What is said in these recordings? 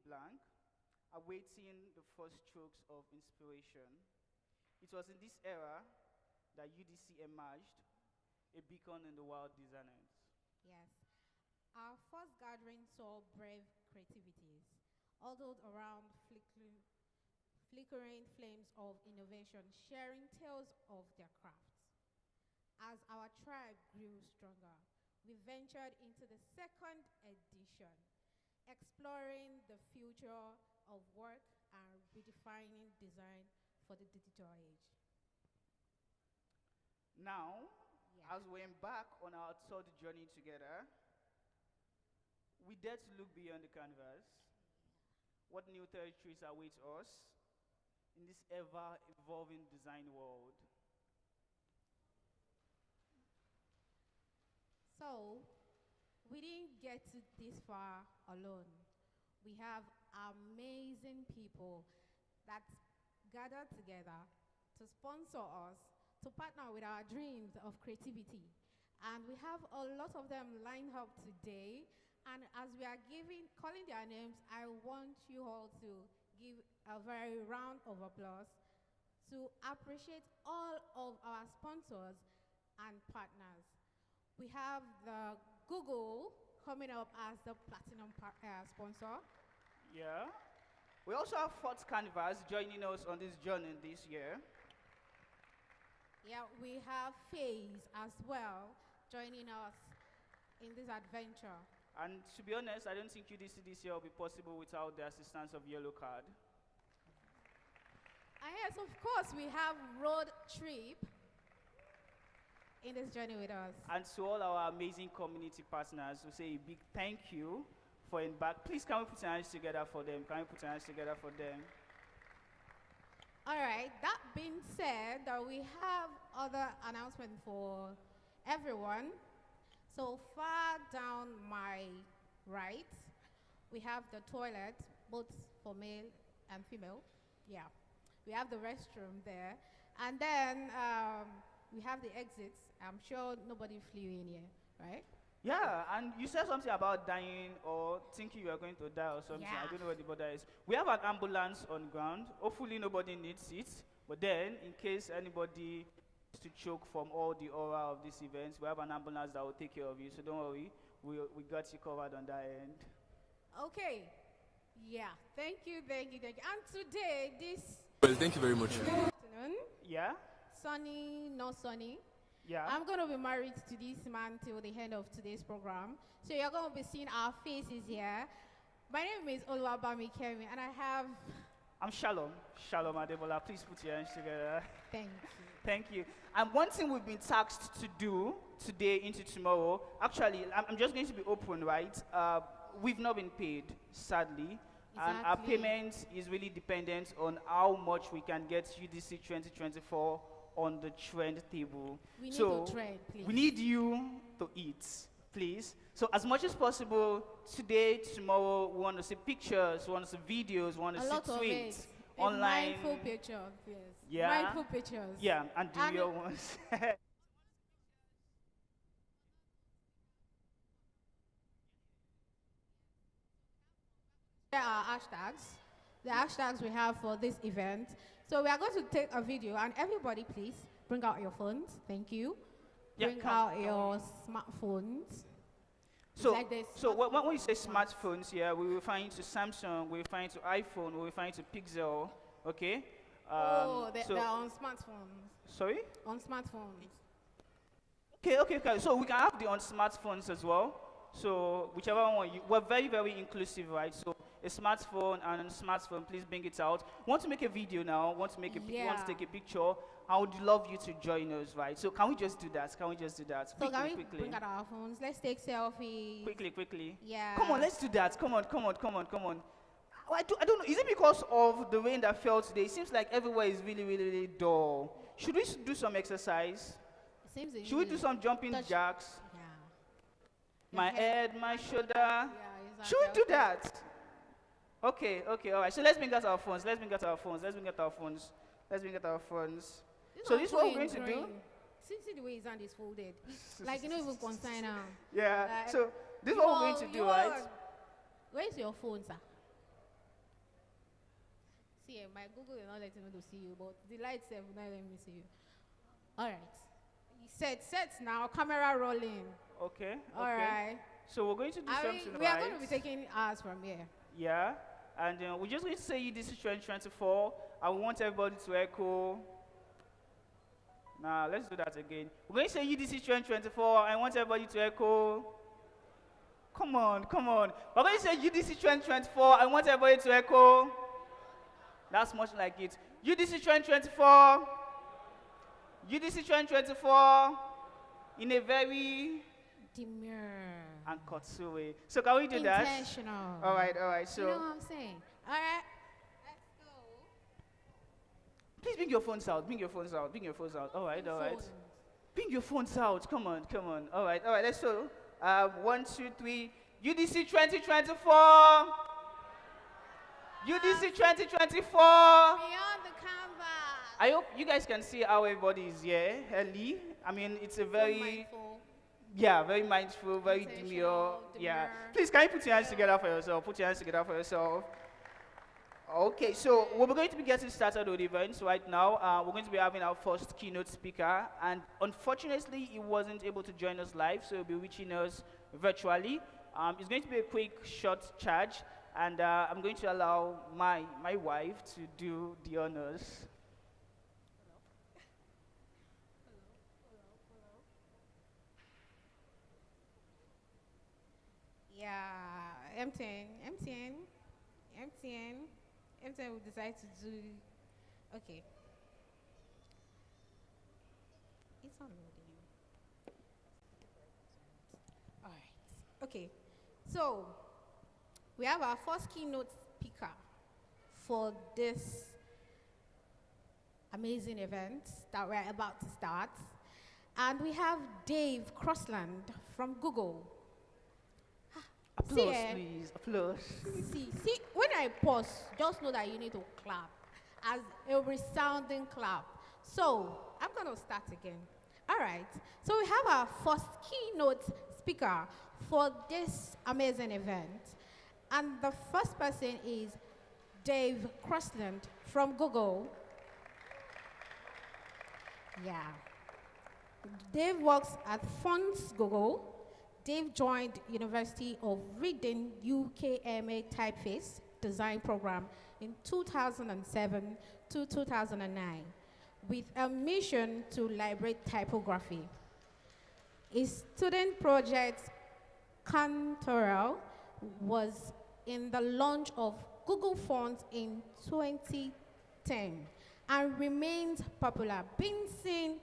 blank, awaiting the first strokes of inspiration. It was in this era that UDC emerged, a beacon in the world designers. Yes. Our first gathering saw brave creativities, huddled around flickering flames of innovation, sharing tales of their crafts. As our tribe grew stronger, we ventured into the second edition, exploring the future of work and redefining design for the digital age. Now, Yeah. as we embark on our third journey together, we dare to look beyond the canvas. What new territories await us in this ever-evolving design world? So, we didn't get to this far alone. We have amazing people that gathered together to sponsor us, to partner with our dreams of creativity. And we have a lot of them lined up today. And as we are calling their names, I want you all to give a very round of applause to appreciate all of our sponsors and partners. We have the Google coming up as the platinum sponsor. Yeah. We also have Fort Canvas joining us on this journey this year. Yeah, we have Phase as well joining us in this adventure. And to be honest, I don't think UDC this year will be possible without the assistance of Yellow Card. And yes, of course, we have Road Trip in this journey with us. And to all our amazing community partners, we say a big thank you for embark. Please, can we put our hands together for them? Can we put our hands together for them? All right, that being said, we have other announcements for everyone. So far down my right, we have the toilet, both for male and female. Yeah, we have the restroom there. And then we have the exits. I'm sure nobody flew in here, right? Yeah, and you said something about dying or thinking you are going to die or something. Yeah. I don't know what the border is. We have an ambulance on ground. Hopefully nobody needs it. But then, in case anybody is to choke from all the aura of this event, we have an ambulance that will take care of you. So don't worry, we got you covered on that end. Okay. Yeah, thank you. And today, this Well, thank you very much. afternoon, Yeah? sunny, not sunny, Yeah? I'm going to be married to this man till the end of today's program. So you're going to be seeing our faces here. My name is Oluwabami Kemi, and I have... I'm Shalom. Shalom Adebola. Please put your hands together. Thank you. Thank you. And one thing we've been tasked to do today into tomorrow, actually, I'm just going to be open, right? We've not been paid, sadly. And our Exactly. payment is really dependent on how much we can get UDC 2024 on the trend table. We need so to trend, please. we need you to eat, please. So as much as possible, today, tomorrow, we want to see pictures, we want to see videos, we want to A see lot of tweets, it. online. Mindful pictures, yes. Yeah. Mindful pictures. Yeah, and the And- real ones. There are hashtags. The hashtags we have for this event. So we are going to take a video, and everybody, please bring out your phones. Thank you. Yeah, Bring come- out come your smartphones. So, like the so when you say smartphones. smartphones, yeah, we're referring to Samsung, we're referring to iPhone, we're referring to Pixel, okay? They're on smartphones. Sorry? On smartphones. Okay. So we can have the on smartphones as well. So whichever one we're very, very inclusive, right? So a smartphone and a smartphone, please bring it out. Want to make a video now? Want to Yeah. take a picture? I would love you to join us, right? So can we just do that? So Quickly, can we quickly. bring out our phones? Let's take selfies. Quickly. Yeah. Come on, let's do that. Come on. I don't know. Is it because of the rain that fell today? It seems like everywhere is really, really, really dull. Should we do some exercise? It seems Should we do some jumping jacks? Yeah. My Your head, my shoulder. Yeah, exactly. Should we do that? Okay, all right. So let's bring out our phones. So this is what we're going to do. See the way his hand is folded. Like, you know, even consign now. Yeah. Like, So this is what we're going to do, right? Where's your phone, sir? See, my Google is not letting me to see you, but the light will not letting me see you. All right. Set now. Camera rolling. Okay. All Okay. right. So we're going to do something We are going right. to be taking ours from here. Yeah. And we're just going to say you this is 2024. I want everybody to echo. Now, let's do that again. We're going to say you this is 2024. I want everybody to echo. Come on, come on. We're going to say UDC 2024. I want everybody to echo. That's much like it. UDC 2024. UDC 2024. In a very demure and Kotsu way. So can we do that? Intentional. All right. So you know what I'm saying? All right. Let's go. Please bring your phones out. Bring your phones out. Bring your phones out. All right. Bring your phones out. Come on. All right. Let's go. 1, 2, 3. UDC 2024. UDC 2024. Beyond the canvas. I hope you guys can see how everybody is here early. I mean, it's a very, very mindful, very demure. Yeah. Please, can you put your hands together for yourself? Put your hands together for yourself. Okay, so we're going to be getting started with the events right now. We're going to be having our first keynote speaker, and unfortunately, he wasn't able to join us live, so he'll be reaching us virtually. It's going to be a quick, short charge, and I'm going to allow my wife to do the honors. Yeah, MTN will decide to do, okay. It's unloading. All right, okay. So, we have our first keynote speaker for this amazing event that we're about to start. And we have Dave Crossland from Google. Applause, please. Applause. See, when I pause, just know that you need to clap as a resounding clap. So, I'm going to start again. All right. So, we have our first keynote speaker for this amazing event. And the first person is Dave Crossland from Google. Yeah. Dave works at Fonts Google. Dave joined University of Reading UKMA Typeface Design Program in 2007 to 2009 with a mission to liberate typography. His student project, Cantoral, was in the launch of Google Fonts in 2010 and remains popular, being seen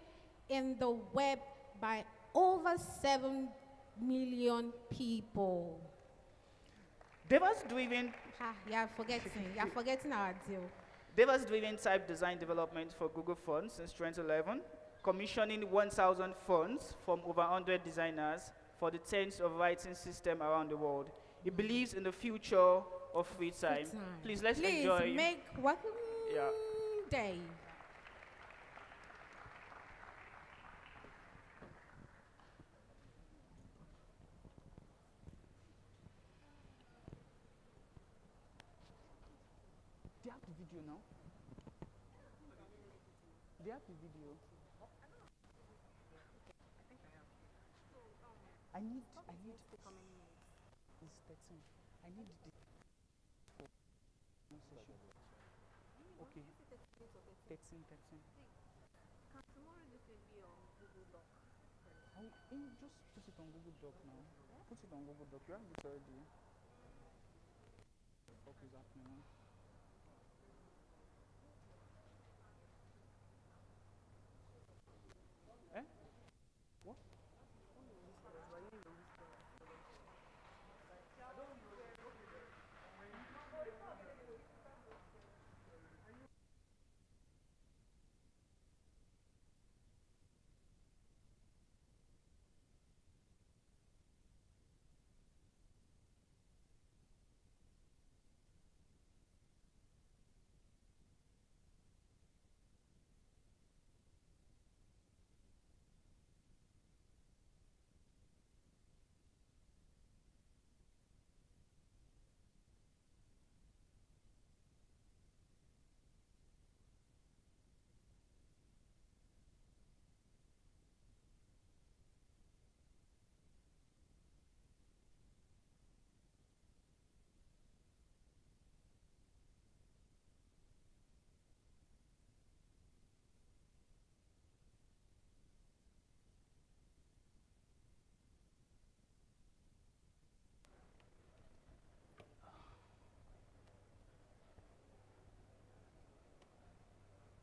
in the web by over 7 million people. Device-driven. You're forgetting our deal. Device-driven type design development for Google Fonts since 2011, commissioning 1,000 fonts from over 100 designers for the tens of writing systems around the world. He believes in the future of free time. Please, let's enjoy. Please make what day. Do you have the video now? Do you have the video? I need it's 13. I need the okay. 13. Can tomorrow this will be on Google Doc? Just put it on Google Doc now. Put it on Google Doc. You have it already. What is happening? What?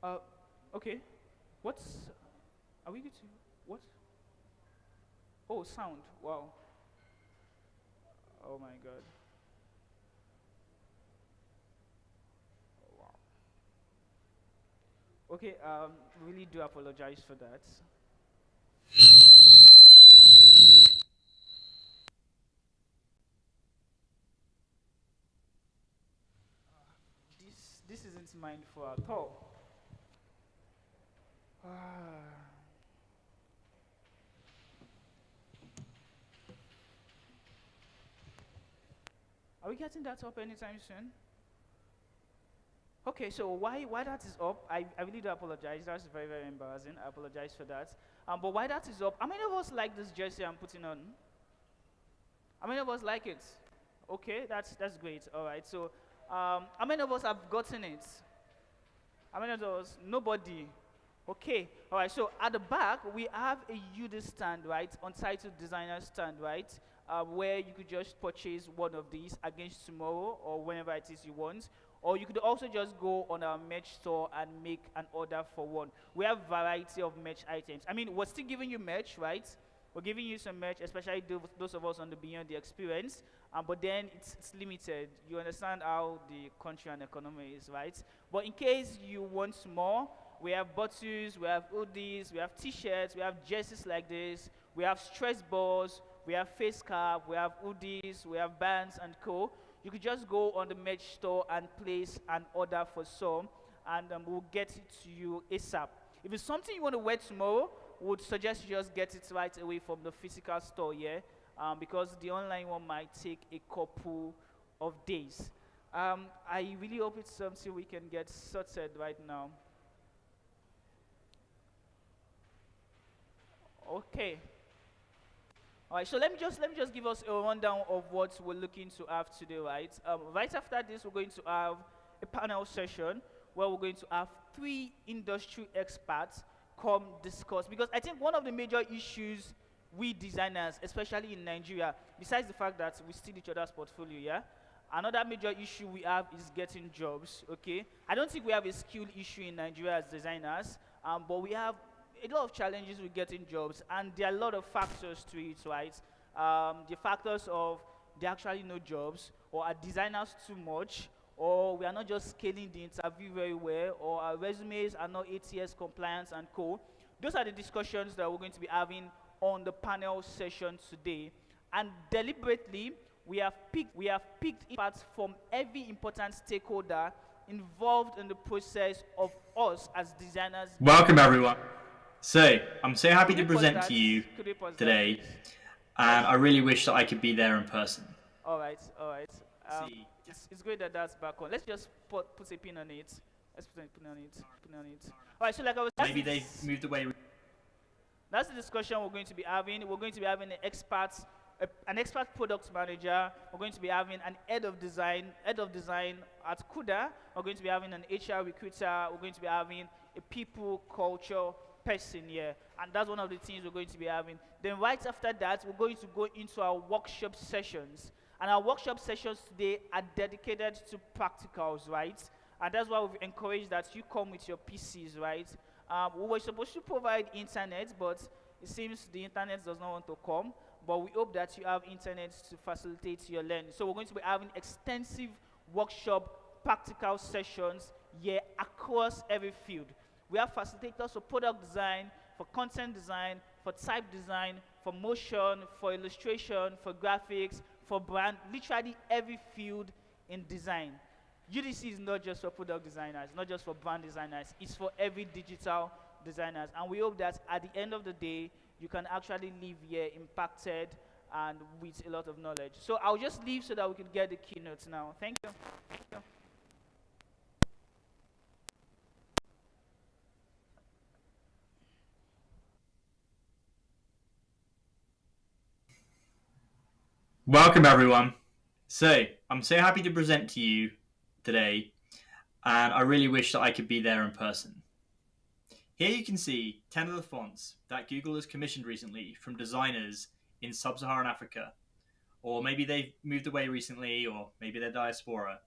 Uh, okay. What's are we going to what? Oh, sound. Wow. Oh my God. Oh, wow. Okay. Really do apologize for that. This isn't mindful at all. Are we getting that up anytime soon? Okay, so why that is up, I really do apologize. That's very, very embarrassing. I apologize for that. But why that is up, how many of us like this jersey I'm putting on? How many of us like it? Okay, that's great. All right, so how many of us have gotten it? How many of us? Nobody. Okay, all right, so at the back, we have a UD stand, right? Untitled Designers stand, right? Where you could just purchase one of these against tomorrow or whenever it is you want. Or you could also just go on our merch store and make an order for one. We have variety of merch items. I mean, we're still giving you merch, right? We're giving you some merch, especially those of us on the Beyond the Experience. But then it's limited. You understand how the country and economy is, right? But in case you want more, we have bottles, we have hoodies, we have t-shirts, we have jerseys like this, we have stress balls, we have face cap, we have hoodies, we have bands and co. You could just go on the merch store and place an order for some, and we'll get it to you ASAP. If it's something you want to wear tomorrow, we would suggest you just get it right away from the physical store, yeah? Because the online one might take a couple of days. I really hope it's something we can get sorted right now. Okay. All right, so let me just give us a rundown of what we're looking to have today, right? Right after this, we're going to have a panel session where we're going to have three industry experts come discuss, because I think one of the major issues we designers, especially in Nigeria, besides the fact that we steal each other's portfolio, yeah, another major issue we have is getting jobs. Okay, I don't think we have a skill issue in Nigeria as designers, but we have a lot of challenges with getting jobs, and there are a lot of factors to it, right? The factors of there are actually no jobs, or are designers too much, or we are not just scaling the interview very well, or our resumes are not ATS compliant and co. Those are the discussions that we're going to be having on the panel session today. And deliberately, we have picked parts from every important stakeholder involved in the process of us as designers. Welcome, everyone. So, I'm so happy Could to we pause present that? to you Could we pause that, today, please? and I really wish that I could be there in person. All right, all right. See. It's great that that's back on. Let's just put a pin on it. Let's put a pin on it. Pin on it. All right. So like I was. Maybe they've moved away. That's the discussion we're going to be having. We're going to be having an expert product manager. We're going to be having an head of design at Kuda. We're going to be having an HR recruiter. We're going to be having a people culture person here, and that's one of the things we're going to be having. Then right after that, we're going to go into our workshop sessions, and our workshop sessions today are dedicated to practicals, right? And that's why we've encouraged that you come with your PCs, right? We were supposed to provide internet, but it seems the internet does not want to come. But we hope that you have internet to facilitate your learning. So we're going to be having extensive workshop practical sessions here across every field. We have facilitators for product design, for content design, for type design, for motion, for illustration, for graphics, for brand, literally every field in design. UDC is not just for product designers, not just for brand designers, it's for every digital designers. And we hope that at the end of the day, you can actually leave here impacted and with a lot of knowledge. So I'll just leave so that we can get the keynotes now. Thank you. Thank you. Welcome, everyone. So, I'm so happy to present to you today, and I really wish that I could be there in person. Here you can see 10 of the fonts that Google has commissioned recently from designers in sub-Saharan Africa. Or maybe they've moved away recently, or maybe they're diaspora.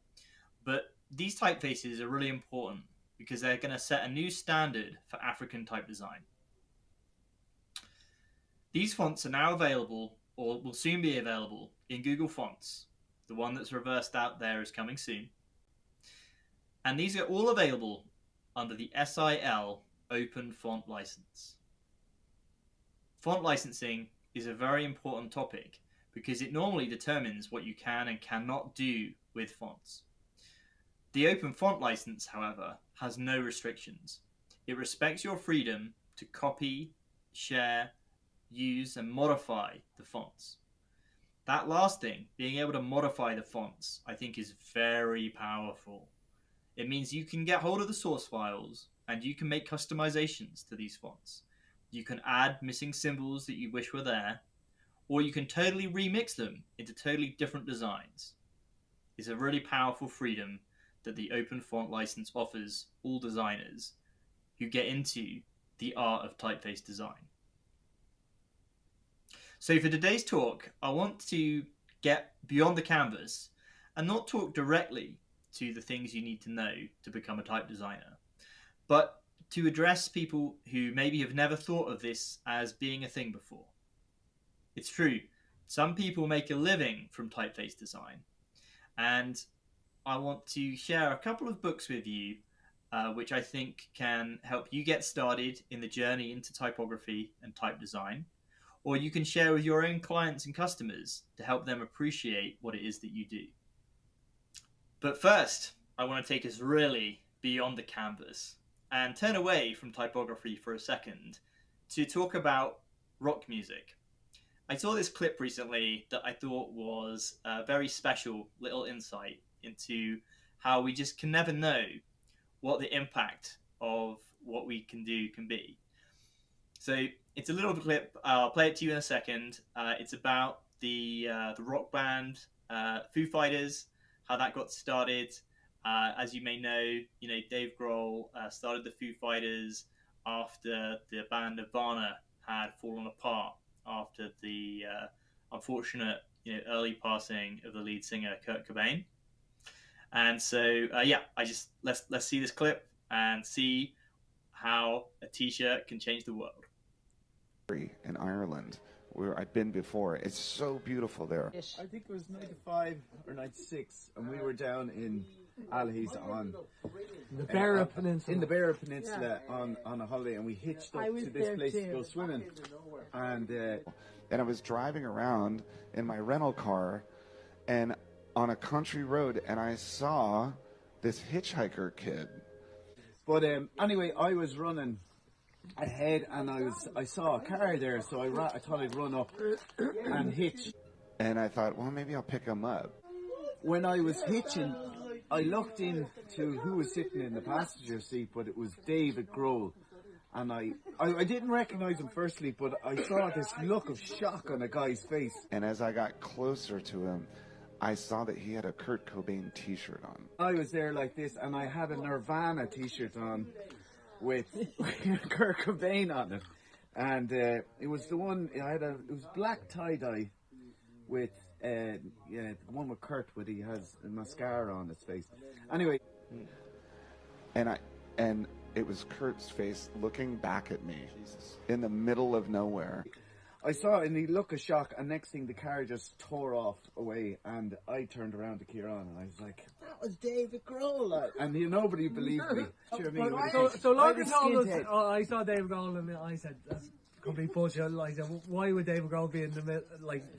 But these typefaces are really important because they're going to set a new standard for African type design. These fonts are now available, or will soon be available, in Google Fonts. The one that's reversed out there is coming soon. And these are all available under the SIL Open Font License. Font licensing is a very important topic because it normally determines what you can and cannot do with fonts. The Open Font License, however, has no restrictions. It respects your freedom to copy, share, use, and modify the fonts. That last thing, being able to modify the fonts, I think is very powerful. It means you can get hold of the source files and you can make customizations to these fonts. You can add missing symbols that you wish were there, or you can totally remix them into totally different designs. It's a really powerful freedom that the Open Font License offers all designers who get into the art of typeface design. So for today's talk, I want to get beyond the canvas and not talk directly to the things you need to know to become a type designer, but to address people who maybe have never thought of this as being a thing before. It's true, some people make a living from typeface design, and I want to share a couple of books with you which I think can help you get started in the journey into typography and type design, or you can share with your own clients and customers to help them appreciate what it is that you do. But first, I want to take us really beyond the canvas and turn away from typography for a second to talk about rock music. I saw this clip recently that I thought was a very special little insight into how we just can never know what the impact of what we can do can be. So it's a little clip, I'll play it to you in a second. It's about the rock band Foo Fighters, how that got started. As you may know, Dave Grohl started the Foo Fighters after the band Nirvana had fallen apart after the unfortunate early passing of the lead singer Kurt Cobain. And so let's see this clip and see how a t-shirt can change the world. In Ireland, where I'd been before. It's so beautiful there. I think it was 95 or 96, and we were down in Allies on the Beara Peninsula. In the Beara Peninsula on a holiday, and we hitched up to this place to go swimming. And I was driving around in my rental car and on a country road, and I saw this hitchhiker kid. But anyway, I was running ahead, and I saw a car there, so I thought I'd run up and hitch. And I thought, well, maybe I'll pick him up. When I was hitching, I looked into who was sitting in the passenger seat, but it was David Grohl. And I didn't recognize him firstly, but I saw this look of shock on a guy's face. And as I got closer to him, I saw that he had a Kurt Cobain t-shirt on. I was there like this, and I had a Nirvana t-shirt on with Kurt Cobain on it. And it was the one, it was black tie-dye with, the one with Kurt, where he has a mascara on his face. Anyway. And it was Kurt's face looking back at me. Jesus. In the middle of nowhere. I saw it, and he looked of shock, and next thing the car just tore off away, and I turned around to Kieran, and I was like, that was David Grohl. And nobody believed me. So Logan told us, I saw David Grohl, and I said, that's complete bullshit. I said, why would David Grohl be in the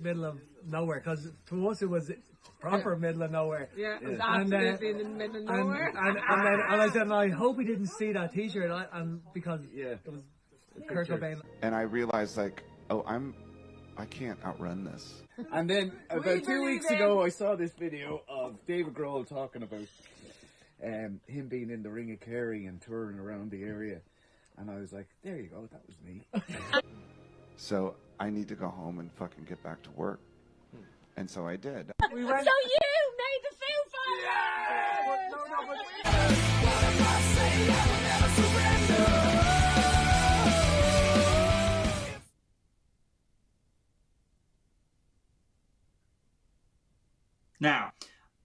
middle of nowhere? Because to us it was proper middle of nowhere. Yeah, it was absolutely in the middle of nowhere. And I said, and I hope he didn't see that t-shirt, because it was Kurt Cobain. And I realized, I can't outrun this. And then about 2 weeks ago, I saw this video of David Grohl talking about him being in the Ring of Kerry and touring around the area. And I was like, there you go, that was me. So I need to go home and fucking get back to work. And so I did. So you made the Foo Now,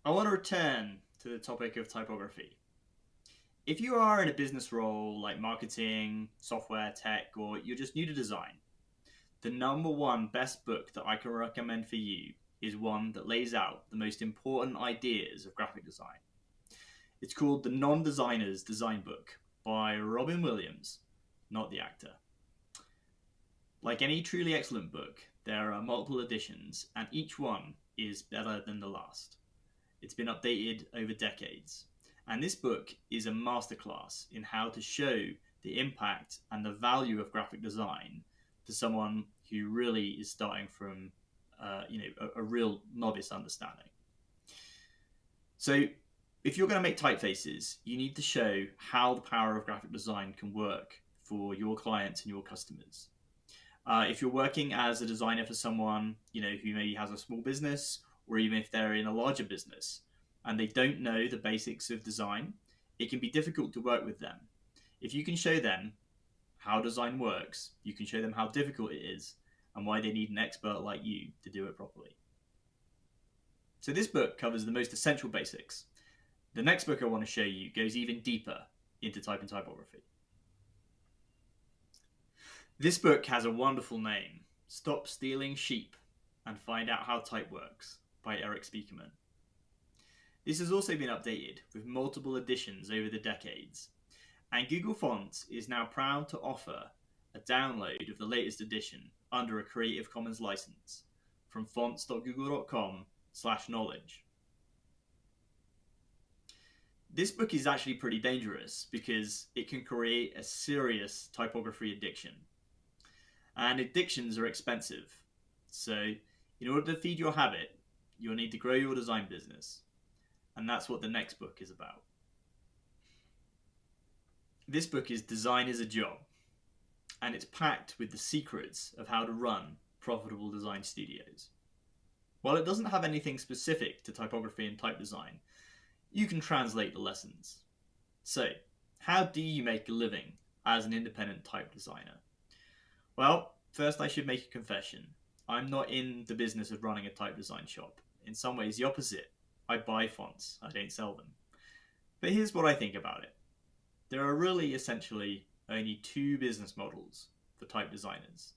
I want to return to the topic of typography. If you are in a business role like marketing, software, tech, or you're just new to design, the number one best book that I can recommend for you is one that lays out the most important ideas of graphic design. It's called The Non-Designer's Design Book by Robin Williams, not the actor. Like any truly excellent book, there are multiple editions, and each one is better than the last. It's been updated over decades, and this book is a masterclass in how to show the impact and the value of graphic design to someone who really is starting from a real novice understanding. So if you're going to make typefaces, you need to show how the power of graphic design can work for your clients and your customers. If you're working as a designer for someone, who maybe has a small business, or even if they're in a larger business and they don't know the basics of design, it can be difficult to work with them. If you can show them how design works, you can show them how difficult it is and why they need an expert like you to do it properly. So this book covers the most essential basics. The next book I want to show you goes even deeper into type and typography. This book has a wonderful name, Stop Stealing Sheep and Find Out How Type Works by Eric Spiekerman. This has also been updated with multiple editions over the decades, and Google Fonts is now proud to offer a download of the latest edition under a Creative Commons license from fonts.google.com/knowledge. This book is actually pretty dangerous because it can create a serious typography addiction. And addictions are expensive. So in order to feed your habit, you'll need to grow your design business. And that's what the next book is about. This book is Design is a Job. And it's packed with the secrets of how to run profitable design studios. While it doesn't have anything specific to typography and type design, you can translate the lessons. So, how do you make a living as an independent type designer? Well, first I should make a confession. I'm not in the business of running a type design shop. In some ways the opposite. I buy fonts, I don't sell them. But here's what I think about it. There are really essentially only two business models for type designers.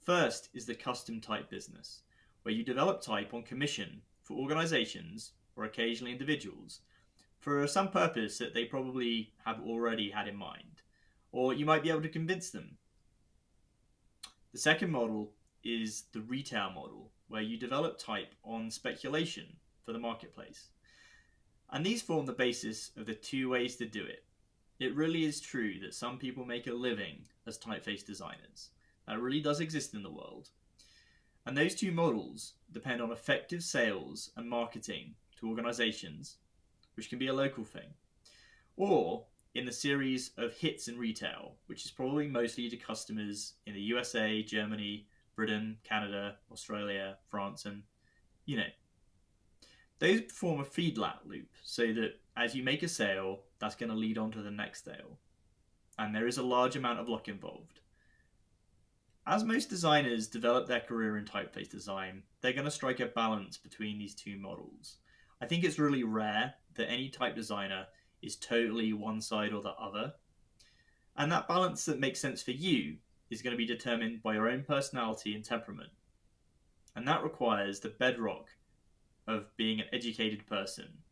First is the custom type business, where you develop type on commission for organizations or occasionally individuals for some purpose that they probably have already had in mind, or you might be able to convince them. The second model is the retail model, where you develop type on speculation for the marketplace. And these form the basis of the two ways to do it. It really is true that some people make a living as typeface designers. That really does exist in the world. And those two models depend on effective sales and marketing to organizations, which can be a local thing, or in the series of hits in retail, which is probably mostly to customers in the USA, Germany, Britain, Canada, Australia, France, and those form a feedback loop so that as you make a sale, that's going to lead on to the next sale. And there is a large amount of luck involved. As most designers develop their career in typeface design, they're going to strike a balance between these two models. I think it's really rare that any type designer is totally one side or the other. And that balance that makes sense for you is going to be determined by your own personality and temperament. And that requires the bedrock of being an educated person,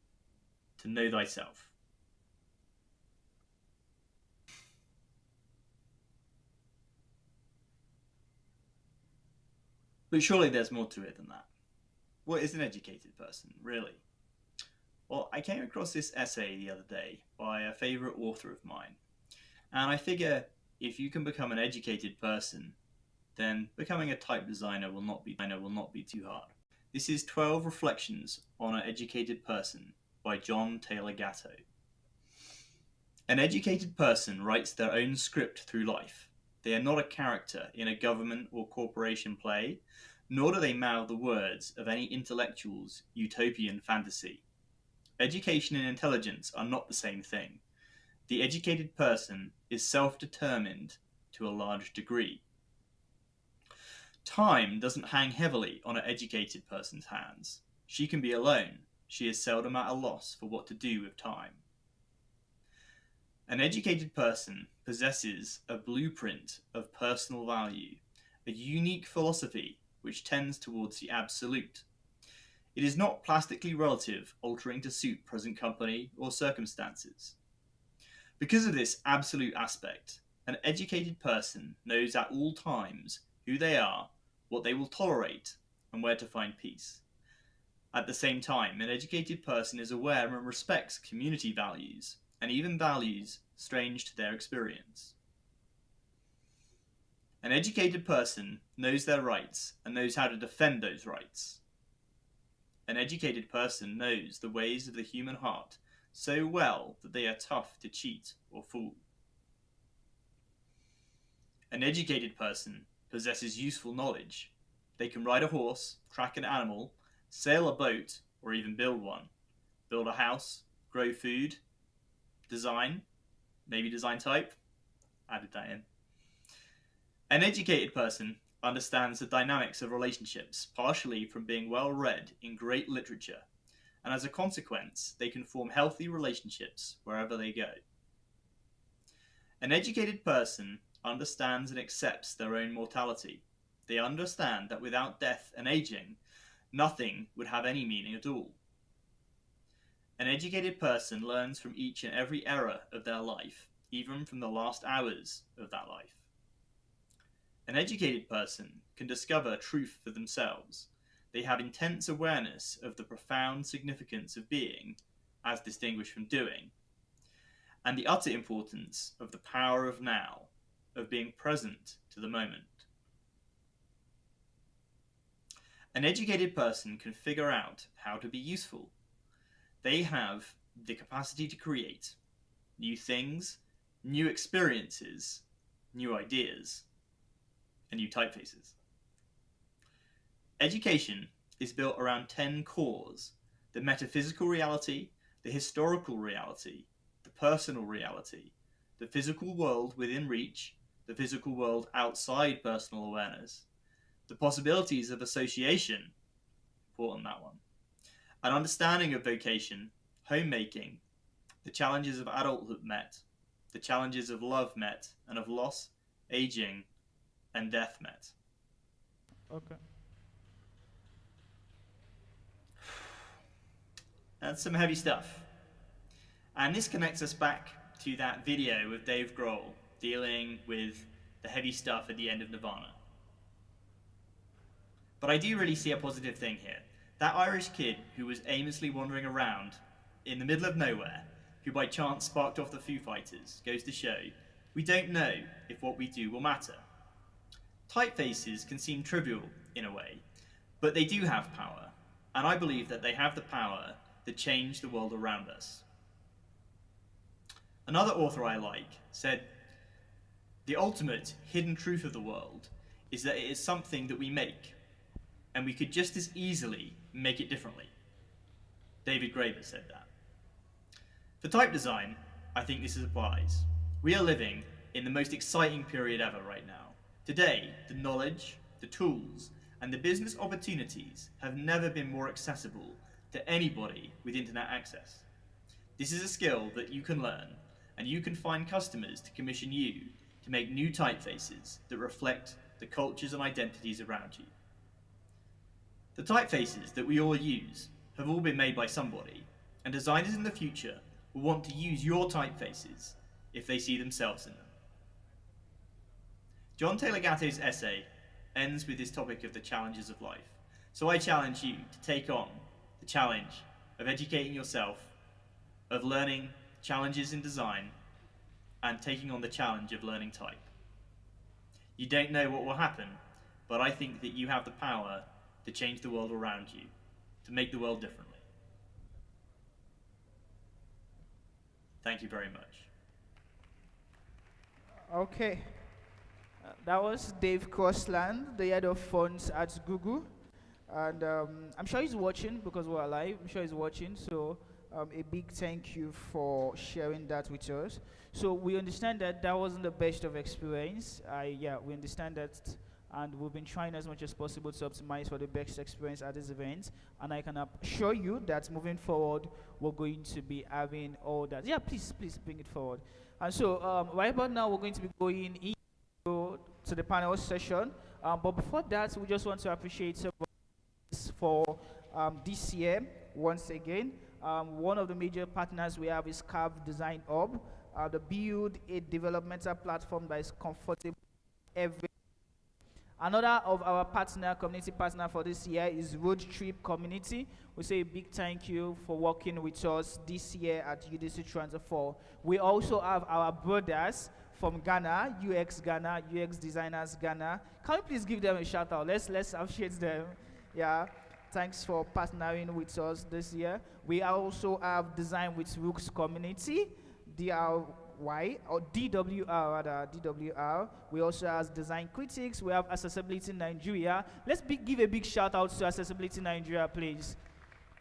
to know thyself. But surely there's more to it than that. What is an educated person, really? Well, I came across this essay the other day by a favourite author of mine, and I figure if you can become an educated person, then becoming a type designer will not be too hard. This is 12 Reflections on an Educated Person by John Taylor Gatto. An educated person writes their own script through life. They are not a character in a government or corporation play, nor do they mouth the words of any intellectual's utopian fantasy. Education and intelligence are not the same thing. The educated person is self-determined to a large degree. Time doesn't hang heavily on an educated person's hands. She can be alone. She is seldom at a loss for what to do with time. An educated person possesses a blueprint of personal value, a unique philosophy which tends towards the absolute. It is not plastically relative, altering to suit present company or circumstances. Because of this absolute aspect, an educated person knows at all times who they are, what they will tolerate, and where to find peace. At the same time, an educated person is aware and respects community values, and even values strange to their experience. An educated person knows their rights and knows how to defend those rights. An educated person knows the ways of the human heart so well that they are tough to cheat or fool. An educated person possesses useful knowledge. They can ride a horse, track an animal, sail a boat, or even build one, build a house, grow food, design, maybe design type, added that in. An educated person understands the dynamics of relationships, partially from being well read in great literature, and as a consequence, they can form healthy relationships wherever they go. An educated person understands and accepts their own mortality. They understand that without death and aging, nothing would have any meaning at all. An educated person learns from each and every error of their life, even from the last hours of that life. An educated person can discover truth for themselves. They have intense awareness of the profound significance of being, as distinguished from doing, and the utter importance of the power of now, of being present to the moment. An educated person can figure out how to be useful. They have the capacity to create new things, new experiences, new ideas, and new typefaces. Education is built around 10 cores: the metaphysical reality, the historical reality, the personal reality, the physical world within reach, the physical world outside personal awareness, the possibilities of association, important that one, an understanding of vocation, homemaking, the challenges of adulthood met, the challenges of love met, and of loss, aging, and death met. Okay. That's some heavy stuff. And this connects us back to that video of Dave Grohl dealing with the heavy stuff at the end of Nirvana. But I do really see a positive thing here. That Irish kid who was aimlessly wandering around in the middle of nowhere, who by chance sparked off the Foo Fighters, goes to show we don't know if what we do will matter. Typefaces can seem trivial in a way, but they do have power, and I believe that they have the power to change the world around us. Another author I like said, "The ultimate hidden truth of the world is that it is something that we make, and we could just as easily make it differently." David Graeber said that. For type design, I think this applies. We are living in the most exciting period ever right now. Today, the knowledge, the tools, and the business opportunities have never been more accessible to anybody with internet access. This is a skill that you can learn, and you can find customers to commission you to make new typefaces that reflect the cultures and identities around you. The typefaces that we all use have all been made by somebody, and designers in the future will want to use your typefaces if they see themselves in them. John Taylor Gatto's essay ends with this topic of the challenges of life. So I challenge you to take on the challenge of educating yourself, of learning challenges in design, and taking on the challenge of learning type. You don't know what will happen, but I think that you have the power to change the world around you, to make the world differently. Thank you very much. Okay. That was Dave Crossland, the head of funds at Google. And I'm sure he's watching because we're live. I'm sure he's watching. So a big thank you for sharing that with us. So we understand that that wasn't the best of experience. We understand that. And we've been trying as much as possible to optimize for the best experience at this event. And I can assure you that moving forward, we're going to be having all that. Yeah, please bring it forward. And so right about now, we're going to be going to the panel session. But before that, we just want to appreciate for this year once again. One of the major partners we have is Carve Design Hub. The build a developmental platform that is comfortable every. Another of our community partner for this year is Road Trip Community. We say a big thank you for working with us this year at UDC Transfer. We also have our brothers from Ghana, UX Designers Ghana. Can we please give them a shout out? Let's appreciate them. Yeah. Thanks for partnering with us this year. We also have Design with Rooks Community, DRY, or DWR rather, DWR. We also have Design Critics. We have Accessibility Nigeria. Let's give a big shout out to Accessibility Nigeria, please.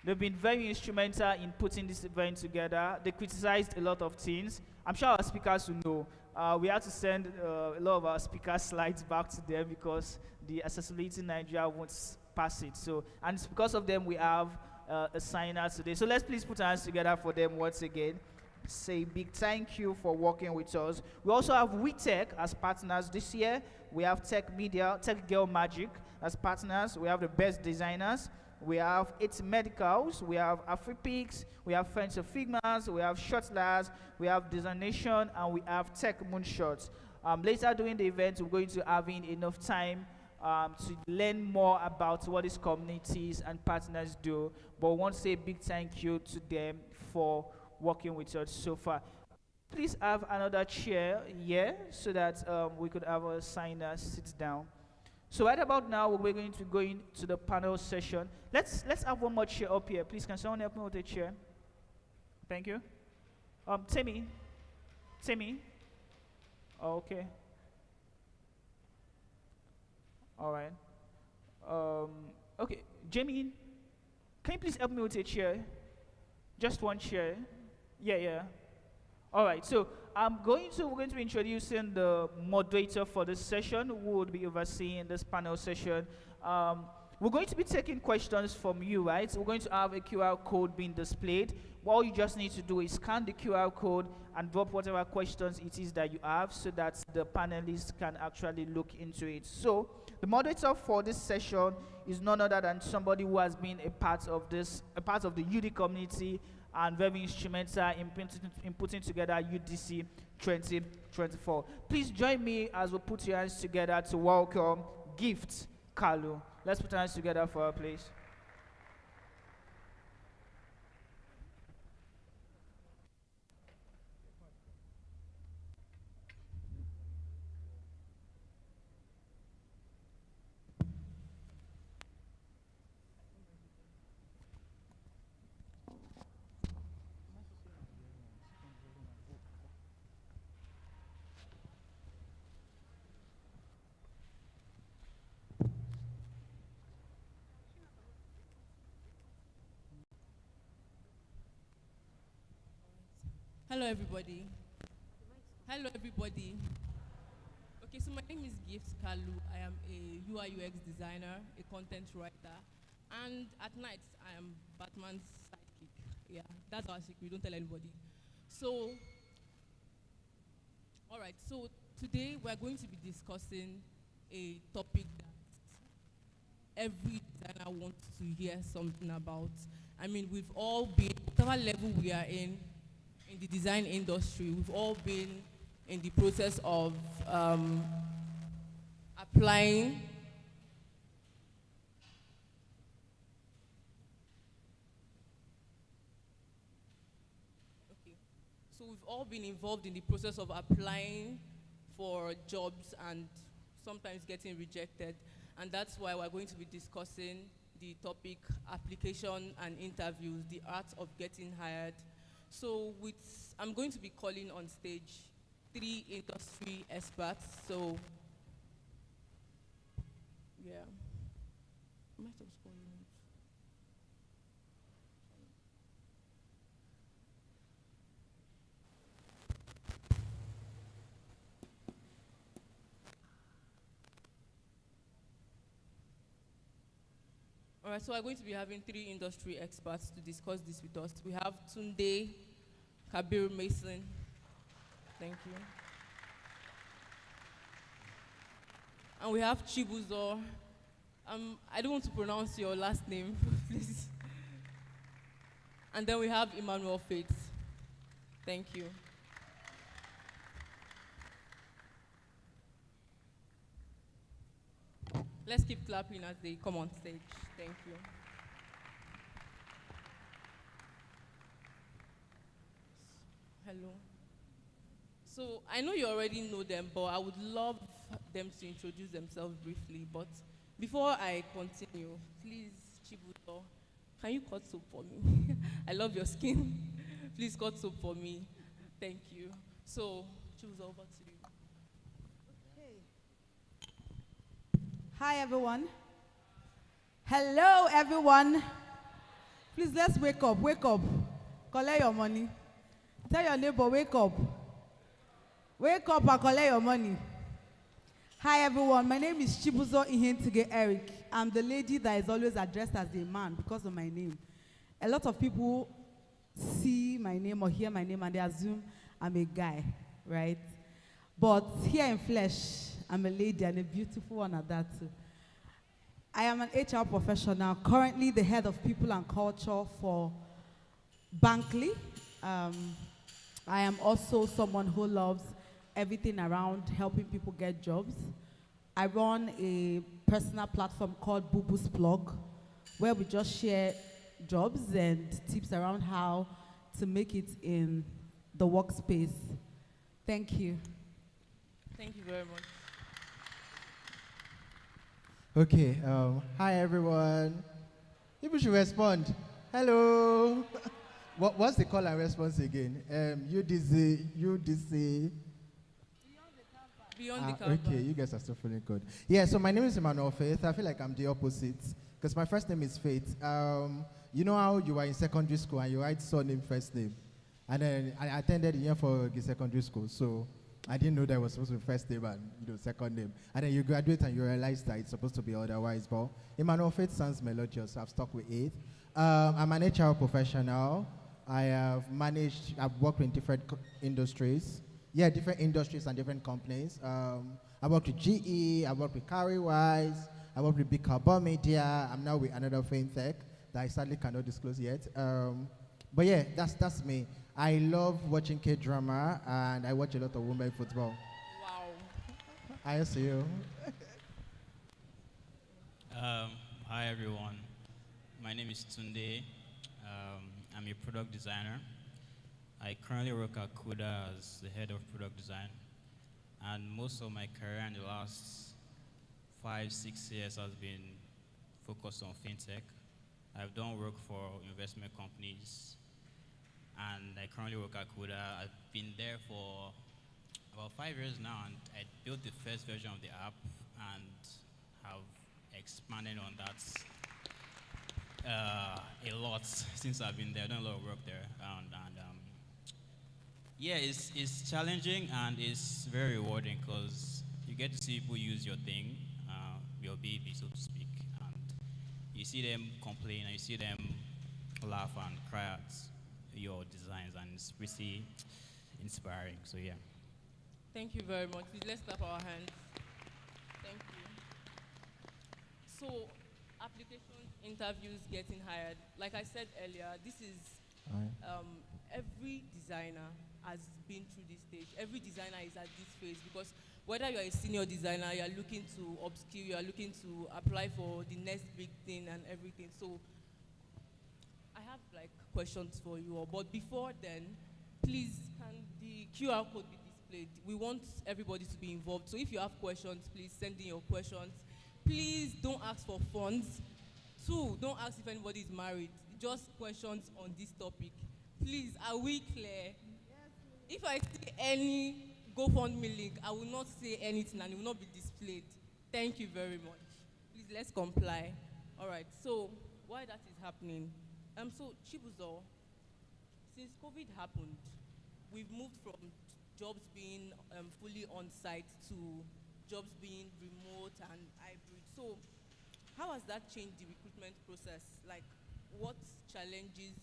They've been very instrumental in putting this event together. They criticized a lot of things. I'm sure our speakers will know. We had to send a lot of our speaker slides back to them because the Accessibility Nigeria won't pass it. So, and it's because of them we have a signer today. So let's please put our hands together for them once again. Say big thank you for working with us. We also have WeTech as partners this year. We have Tech Media, Tech Girl Magic as partners. We have the best designers. We have It's Medicals. We have AfriPix. We have Friends of Figmas. We have Shotlers. We have Designation, and we have Tech Moonshots. Later during the event, we're going to have enough time to learn more about what these communities and partners do. But I want to say a big thank you to them for working with us so far. Please have another chair here so that we could have a signer sit down. So right about now, we're going to go into the panel session. Let's have one more chair up here. Please, can someone help me with a chair? Thank you. Timmy. Okay. All right. Okay, Jamie, can you please help me with a chair? Just one chair. Yeah. All right. So we're going to be introducing the moderator for this session, who will be overseeing this panel session. We're going to be taking questions from you, right? So we're going to have a QR code being displayed. All you just need to do is scan the QR code and drop whatever questions it is that you have so that the panelists can actually look into it. So the moderator for this session is none other than somebody who has been a part of the UD community and very instrumental in putting together UDC 2024. Please join me as we put your hands together to welcome Gift Kalu. Let's put our hands together for her, please. Hello, everybody. Okay, so my name is Gift Kalu. I am a UI UX designer, a content writer, and at night I am Batman's sidekick. Yeah, that's our secret. We don't tell anybody. So, all right. So today we are going to be discussing a topic that every designer wants to hear something about. I mean, we've all been, whatever level we are in the design industry, we've all been in the process of applying So we've all been involved in the process of applying for jobs and sometimes getting rejected. And that's why we're going to be discussing the topic application and interviews, the art of getting hired. So I'm going to be calling on stage 3 industry experts. So, yeah. All right, so we're going to be having 3 industry experts to discuss this with us. We have Tunde Kabir Mason, Thank you. And we have Chibuzo. I don't want to pronounce your last name, please. And then we have Emmanuel Faith. Thank you. Let's keep clapping as they come on stage. Thank you. Hello. So I know you already know them, but I would love them to introduce themselves briefly. But before I continue, please, Chibuzo, can you cut soap for me? I love your skin. Please cut soap for me. Thank you. So, Chibuzo, over to you. Hi, everyone. Hello, everyone. Please, let's wake up. Wake up. Collect your money. Tell your neighbor, wake up. Wake up and collect your money. Hi, everyone. My name is Chibuzo Ihentige Eric. I'm the lady that is always addressed as a man because of my name. A lot of people see my name or hear my name and they assume I'm a guy, right? But here in flesh, I'm a lady and a beautiful one at that too. I am an HR professional, currently the head of people and culture for Bankley. I am also someone who loves everything around helping people get jobs. I run a personal platform called Boo Boo's Plug, where we just share jobs and tips around how to make it in the workspace. Thank you. Thank you very much. Okay, hi everyone. People should respond. Hello. What's the call and response again? UDC. Beyond the cover. Okay, you guys are still feeling good. Yeah, so my name is Emmanuel Faith. I feel like I'm the opposite because my first name is Faith. You know how you are in secondary school and you write surname first name? And then I attended here for the secondary school, so I didn't know that was supposed to be first name and second name. And then you graduate and you realize that it's supposed to be otherwise. But Emmanuel Faith sounds melodious, so I've stuck with it. I'm an HR professional. I've worked in different industries. Yeah, different industries and different companies. I worked with GE, I worked with CarryWise, I worked with Big Carbon Media. I'm now with another fintech that I sadly cannot disclose yet. But yeah, that's me. I love watching K-drama and I watch a lot of women football. Wow. I see you. Hi everyone. My name is Tunde. I'm a product designer. I currently work at Kuda as the head of product design. And most of my career in the last 5-6 years has been focused on fintech. I've done work for investment companies. And I currently work at Kuda. I've been there for about 5 years now, and I built the first version of the app and have expanded on that a lot since I've been there. I've done a lot of work there, and yeah, it's challenging and it's very rewarding because you get to see people use your thing, your baby, so to speak, and you see them complain and you see them laugh and cry at your designs, and it's pretty inspiring. So yeah. Thank you very much. Please, let's clap our hands. Thank you. So, application interviews getting hired. Like I said earlier, this is every designer has been through this stage. Every designer is at this phase because whether you're a senior designer, you're looking to upskill, you're looking to apply for the next big thing and everything. So I have like questions for you all, but before then, please can the QR code be displayed? We want everybody to be involved. So if you have questions, please send in your questions. Please don't ask for funds. 2, don't ask if anybody is married. Just questions on this topic. Please, are we clear? If I see any GoFundMe link, I will not say anything and it will not be displayed. Thank you very much. Please, let's comply. All right, so why that is happening? So Chibuzo, since COVID happened, we've moved from jobs being fully on-site to jobs being remote and hybrid. So how has that changed the recruitment process? Like, what challenges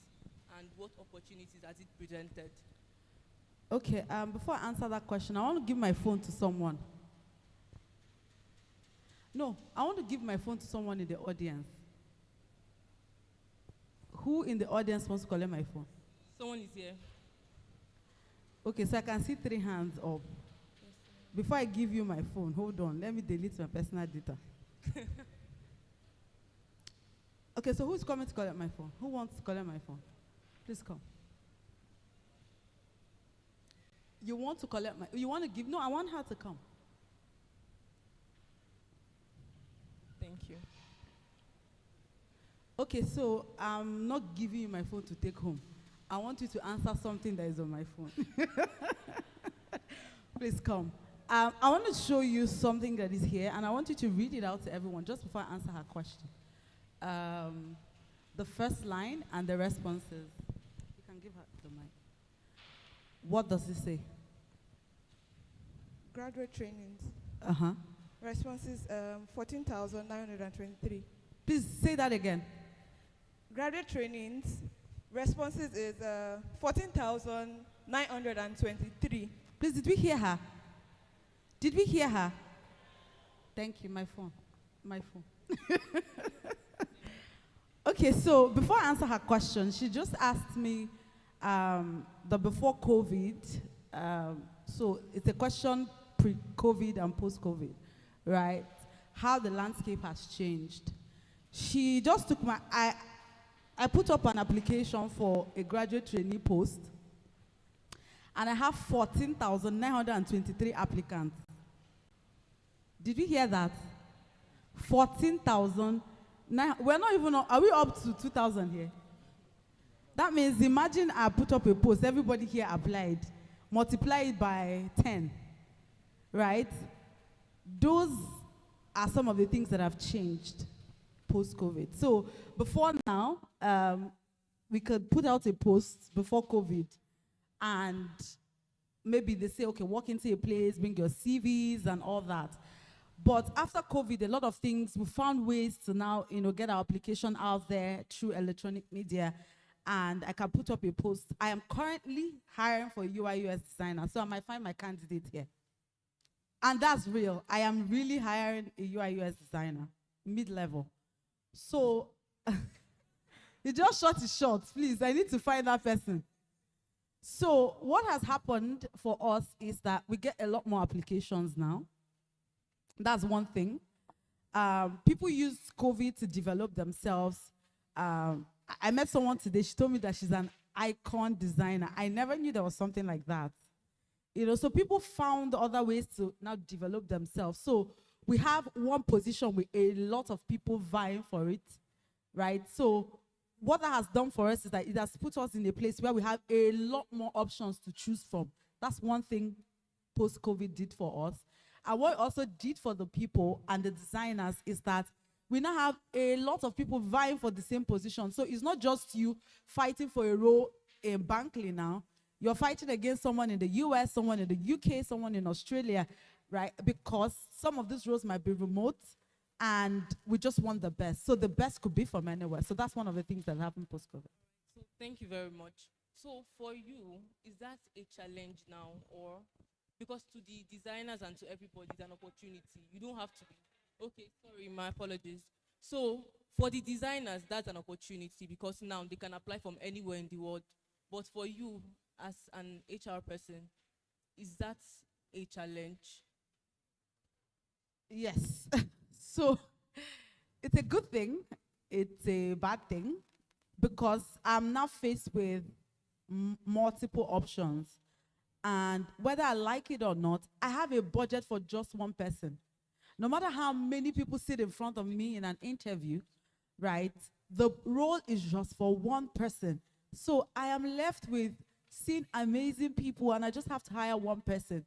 and what opportunities has it presented? Okay, before I answer that question, I want to give my phone to someone. No, I want to give my phone to someone in the audience. Who in the audience wants to collect my phone? Someone is here. Okay, so I can see 3 hands up. Before I give you my phone, hold on. Let me delete my personal data. Okay, so who's coming to collect my phone? Who wants to collect my phone? Please come. You want to collect my, you want to give, no, I want her to come. Thank you. Okay, so I'm not giving you my phone to take home. I want you to answer something that is on my phone. Please come. I want to show you something that is here, and I want you to read it out to everyone just before I answer her question. The first line and the responses. You can give her the mic. What does it say? Graduate trainings. Uh-huh. Responses 14,923. Please say that again. Graduate trainings. Responses is 14,923. Please, did we hear her? Did we hear her? Thank you, my phone. My phone. Okay, so before I answer her question, she just asked me the before COVID. So it's a question pre-COVID and post-COVID, right? How the landscape has changed. She just took my, I put up an application for a graduate trainee post, and I have 14,923 applicants. Did you hear that? 14,000. We're not even, are we up to 2,000 here? That means, imagine I put up a post, everybody here applied, multiply it by 10, right? Those are some of the things that have changed post-COVID. So before now, we could put out a post before COVID, and maybe they say, okay, walk into a place, bring your CVs and all that. But after COVID, a lot of things, we found ways to now, get our application out there through electronic media, and I can put up a post. I am currently hiring for a UI/UX designer, so I might find my candidate here. And that's real. I am really hiring a UI/UX designer, mid-level. So, you just shot it short, please. I need to find that person. So, what has happened for us is that we get a lot more applications now. That's one thing. People use COVID to develop themselves. I met someone today, she told me that she's an icon designer. I never knew there was something like that. So people found other ways to now develop themselves. So we have one position with a lot of people vying for it, right? So what that has done for us is that it has put us in a place where we have a lot more options to choose from. That's one thing post-COVID did for us. And what it also did for the people and the designers is that we now have a lot of people vying for the same position. So it's not just you fighting for a role in Bankley now. You're fighting against someone in the US, someone in the UK, someone in Australia, right? Because some of these roles might be remote, and we just want the best. So the best could be from anywhere. So that's one of the things that happened post-COVID. So thank you very much. So for you, is that a challenge now, or because to the designers and to everybody, it's an opportunity? You don't have to be. Okay, sorry, my apologies. So for the designers, that's an opportunity because now they can apply from anywhere in the world. But for you, as an HR person, is that a challenge? Yes. So it's a good thing. It's a bad thing because I'm now faced with multiple options. And whether I like it or not, I have a budget for just one person. No matter how many people sit in front of me in an interview, right, the role is just for one person. So I am left with seeing amazing people, and I just have to hire one person.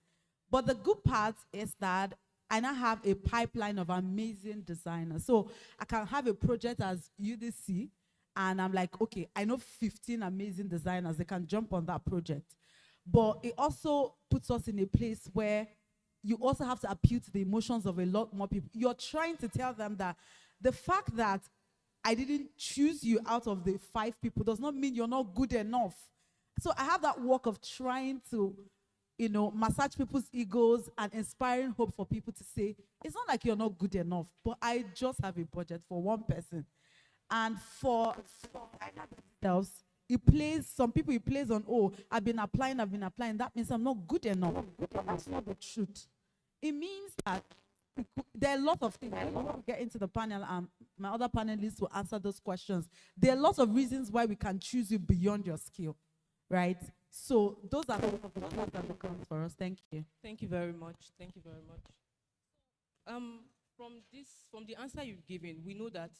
But the good part is that I now have a pipeline of amazing designers. So I can have a project as UDC, and I'm like, okay, I know 15 amazing designers. They can jump on that project. But it also puts us in a place where you also have to appeal to the emotions of a lot more people. You're trying to tell them that the fact that I didn't choose you out of the 5 people does not mean you're not good enough. So I have that work of trying to massage people's egos and inspiring hope for people to say, it's not like you're not good enough, but I just have a budget for one person. And for themselves, some people it plays on, oh, I've been applying. That means I'm not good enough. That's not the truth. It means that there are a lot of things. I want to get into the panel, and my other panelists will answer those questions. There are lots of reasons why we can choose you beyond your skill, right? So those are some of the pros and the cons for us. Thank you. Thank you very much. Thank you very much. From the answer you've given, we know that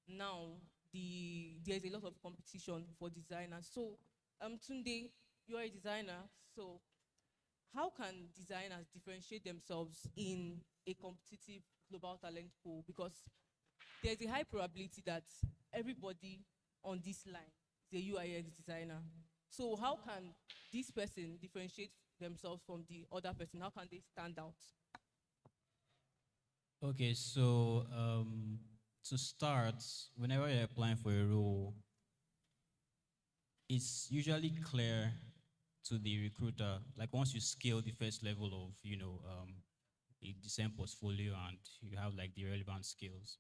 now there's a lot of competition for designers. So, Tunde, you are a designer. So, how can designers differentiate themselves in a competitive global talent pool? Because there's a high probability that everybody on this line is a UI/UX designer. So how can this person differentiate themselves from the other person? How can they stand out? Okay, so to start, whenever you're applying for a role, it's usually clear to the recruiter, like once you scale the first level of, a design portfolio and you have like the relevant skills,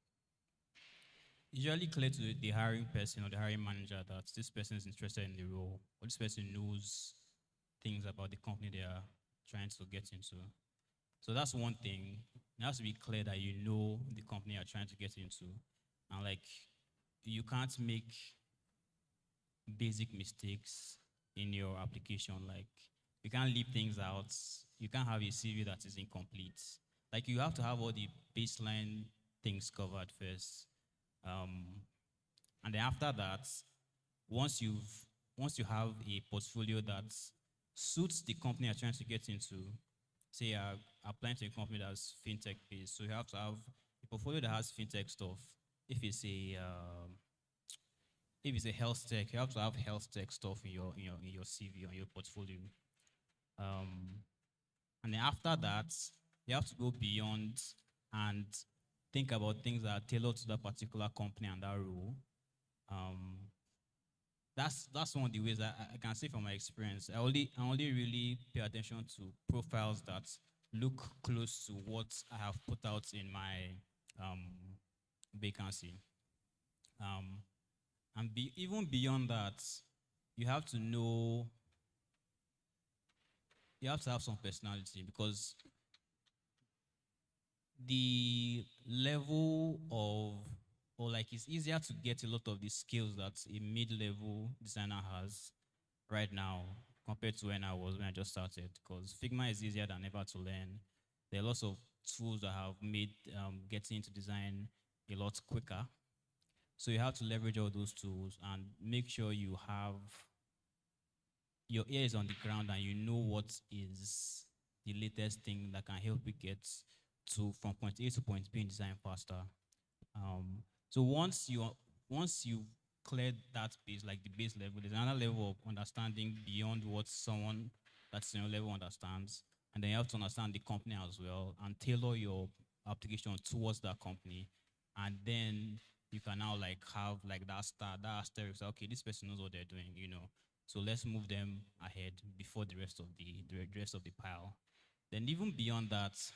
usually clear to the hiring person or the hiring manager that this person is interested in the role, or this person knows things about the company they are trying to get into. So that's one thing. It has to be clear that you know the company you're trying to get into. And like, you can't make basic mistakes in your application. Like, you can't leave things out. You can't have a CV that is incomplete. Like, you have to have all the baseline things covered first. And then after that, once you have a portfolio that suits the company you're trying to get into, say you're applying to a company that's fintech based, so you have to have a portfolio that has fintech stuff. If it's a health tech, you have to have health tech stuff in your CV, on your portfolio. And then after that, you have to go beyond and think about things that are tailored to that particular company and that role. That's one of the ways I can say from my experience. I only really pay attention to profiles that look close to what I have put out in my vacancy. And even beyond that, you have to know, you have to have some personality, because the level of, or like, it's easier to get a lot of the skills that a mid-level designer has right now compared to when I just started, because Figma is easier than ever to learn. There are lots of tools that have made getting into design a lot quicker. So you have to leverage all those tools and make sure you have your ears on the ground and you know what is the latest thing that can help you get from point A to point B in design faster. So once you cleared that base, like the base level, there's another level of understanding beyond what someone that's in your level understands. And then you have to understand the company as well and tailor your application towards that company. And then you can now like have like that asterisk. Okay, this person knows what they're doing, So let's move them ahead before the rest of the pile. Then even beyond that,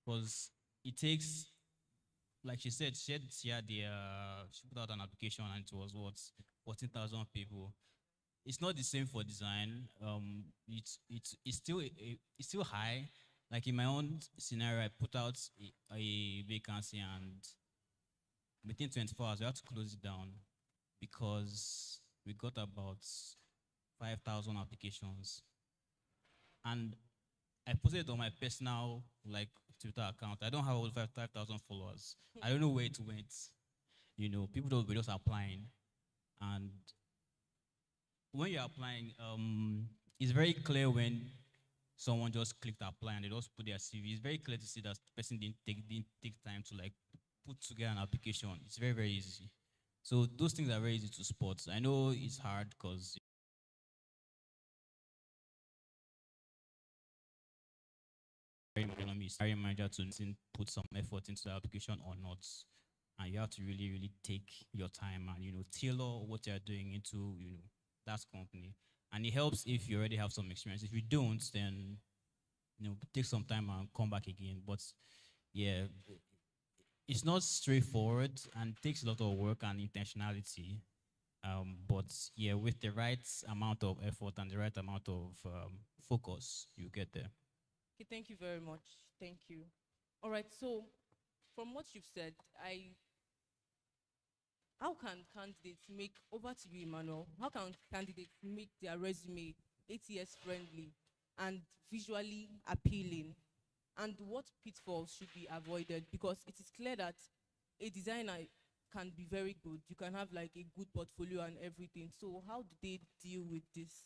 because it takes, like she said, she put out an application and it was 14,000 people. It's not the same for design. It's still high. Like in my own scenario, I put out a vacancy and within 24 hours, we have to close it down because we got about 5,000 applications. And I posted it on my personal Twitter account. I don't have over 5,000 followers. I don't know where it went. People were just applying. And when you're applying, it's very clear when someone just clicked apply and they just put their CV. It's very clear to see that the person didn't take time to put together an application. It's very, very easy. So those things are very easy to spot. I know it's hard because hiring manager to put some effort into the application or not. And you have to really, really take your time and, tailor what you're doing into, that company. And it helps if you already have some experience. If you don't, then take some time and come back again. But yeah, it's not straightforward and takes a lot of work and intentionality. But yeah, with the right amount of effort and the right amount of focus, you get there. Okay, thank you very much. Thank you. All right, so from what you've said, how can candidates make, over to you, Emmanuel, how can candidates make their resume ATS friendly and visually appealing? And what pitfalls should be avoided? Because it is clear that a designer can be very good. You can have like a good portfolio and everything. So how do they deal with this?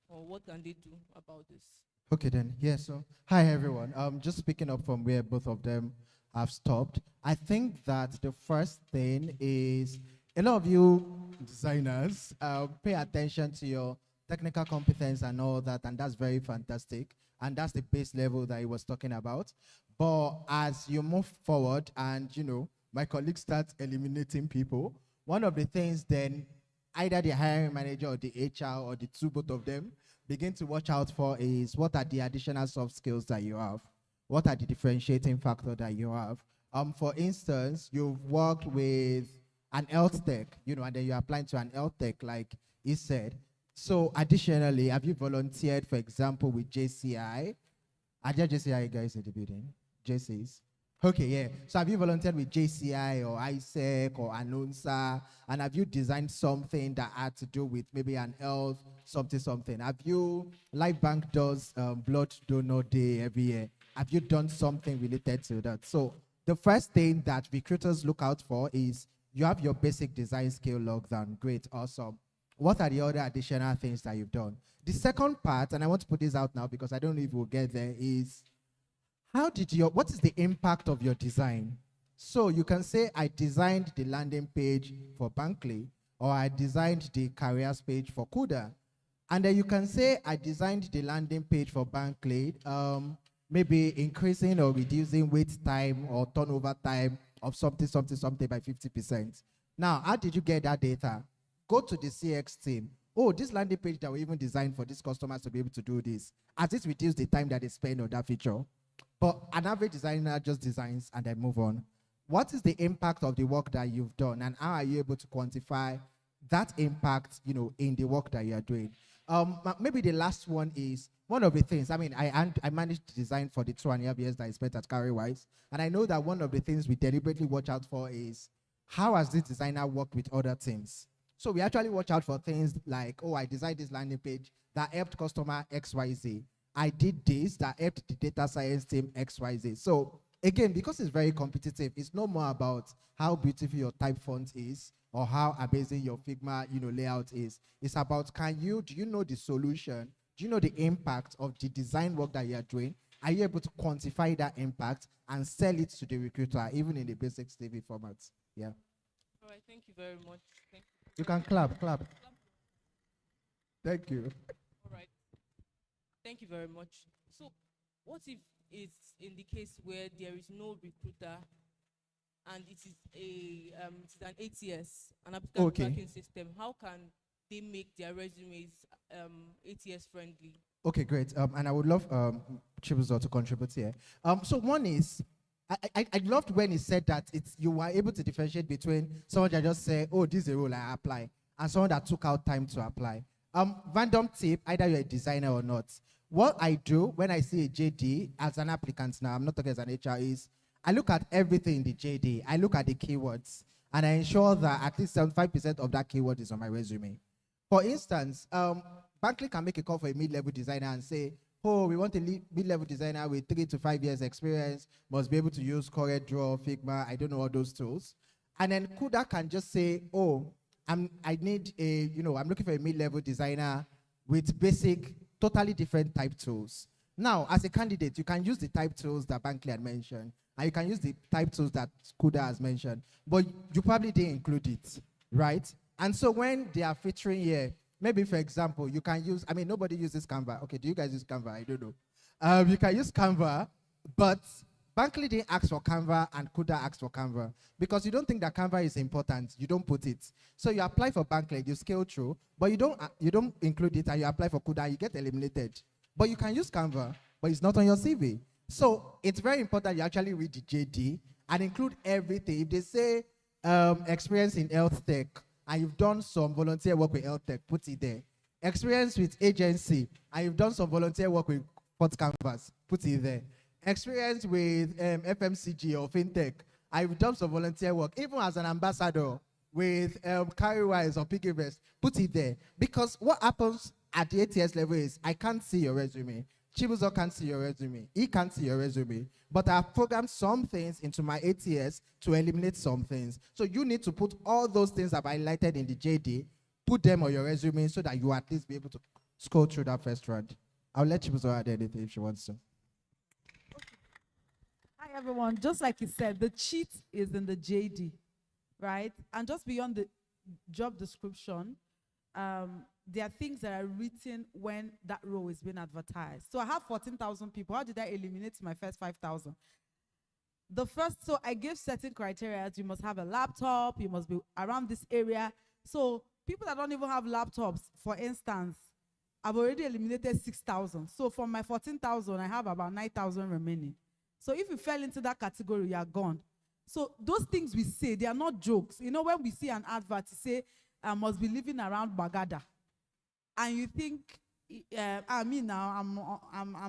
Or what can they do about this? Okay then, yeah, so hi everyone. Just picking up from where both of them have stopped. I think that the first thing is a lot of you designers pay attention to your technical competence and all that, and that's very fantastic. And that's the base level that he was talking about. But as you move forward and, my colleagues start eliminating people, one of the things then either the hiring manager or the HR or the two, both of them, begin to watch out for is what are the additional soft skills that you have? What are the differentiating factors that you have? For instance, you've worked with an health tech, and then you're applying to an health tech, like he said. So additionally, have you volunteered, for example, with JCI? Are there JCI guys in the building? JCs? Okay, yeah. So have you volunteered with JCI or ISEC or Anunsa? And have you designed something that had to do with maybe an health, something? Have you, Life Bank does blood donor day every year. Have you done something related to that? So the first thing that recruiters look out for is you have your basic design skill logged down. Great, awesome. What are the other additional things that you've done? The second part, and I want to put this out now because I don't know if we'll get there, is what is the impact of your design? So you can say, I designed the landing page for Bankley, or I designed the careers page for Kuda. And then you can say, I designed the landing page for Bankley, maybe increasing or reducing wait time or turnover time of something by 50%. Now, how did you get that data? Go to the CX team. Oh, this landing page that we even designed for these customers to be able to do this. Has this reduced the time that they spend on that feature? But an average designer just designs and then move on. What is the impact of the work that you've done, and how are you able to quantify that impact, in the work that you are doing? Maybe the last one is one of the things. I mean, I managed to design for the 2.5 years that I spent at CarryWise, and I know that one of the things we deliberately watch out for is how has this designer worked with other teams? So we actually watch out for things like, oh, I designed this landing page that helped customer XYZ. I did this that helped the data science team XYZ. So again, because it's very competitive, it's no more about how beautiful your type font is or how amazing your Figma, layout is. It's about, do you know the solution? Do you know the impact of the design work that you're doing? Are you able to quantify that impact and sell it to the recruiter, even in the basic CV format? Yeah. All right, thank you very much. You can clap. Thank you. All right. Thank you very much. So, what if it's in the case where there is no recruiter and it is an ATS, an applicant tracking system? How can they make their resumes ATS friendly? Okay, great. And I would love Chibuzo to contribute here. So one is, I loved when he said that you were able to differentiate between someone that just say, oh, this is a role I apply, and someone that took out time to apply. Random tip, either you're a designer or not. What I do when I see a JD as an applicant now, I'm not talking as an HR, is I look at everything in the JD. I look at the keywords, and I ensure that at least 75% of that keyword is on my resume. For instance, Bankley can make a call for a mid-level designer and say, oh, we want a mid-level designer with 3 to 5 years experience, must be able to use CorelDRAW, Figma, I don't know all those tools. And then Kuda can just say, oh, I'm looking for a mid-level designer with basic, totally different type tools. Now, as a candidate, you can use the type tools that Bankley had mentioned, and you can use the type tools that Kuda has mentioned, but you probably didn't include it, right? And so when they are featuring here, maybe, for example, you can use, nobody uses Canva. Okay, do you guys use Canva? I don't know. You can use Canva, but Bankley didn't ask for Canva and Kuda asked for Canva because you don't think that Canva is important. You don't put it. So you apply for Bankley, you scale through, but you don't include it, and you apply for Kuda, you get eliminated. But you can use Canva, but it's not on your CV. So it's very important you actually read the JD and include everything. If they say experience in health tech and you've done some volunteer work with health tech, put it there. Experience with agency and you've done some volunteer work with Port Canvas, put it there. Experience with FMCG or fintech, I've done some volunteer work, even as an ambassador with Carrywise or Piggyvest, put it there. Because what happens at the ATS level is, I can't see your resume. Chibuzo can't see your resume. He can't see your resume. But I've programmed some things into my ATS to eliminate some things. So you need to put all those things I've highlighted in the JD, put them on your resume so that you at least be able to scroll through that first round. I'll let Chibuzo add anything if she wants to. Hi, everyone. Just like you said, the cheat is in the JD, right? And just beyond the job description, there are things that are written when that role is being advertised. So I have 14,000 people. How did I eliminate my first 5,000? So I gave certain criteria. You must have a laptop. You must be around this area. So people that don't even have laptops, for instance, I've already eliminated 6,000. So from my 14,000, I have about 9,000 remaining. So if you fell into that category, you are gone. So those things we say, they are not jokes. You know, when we see an advert, you say, I must be living around Bagada. And you think, I'm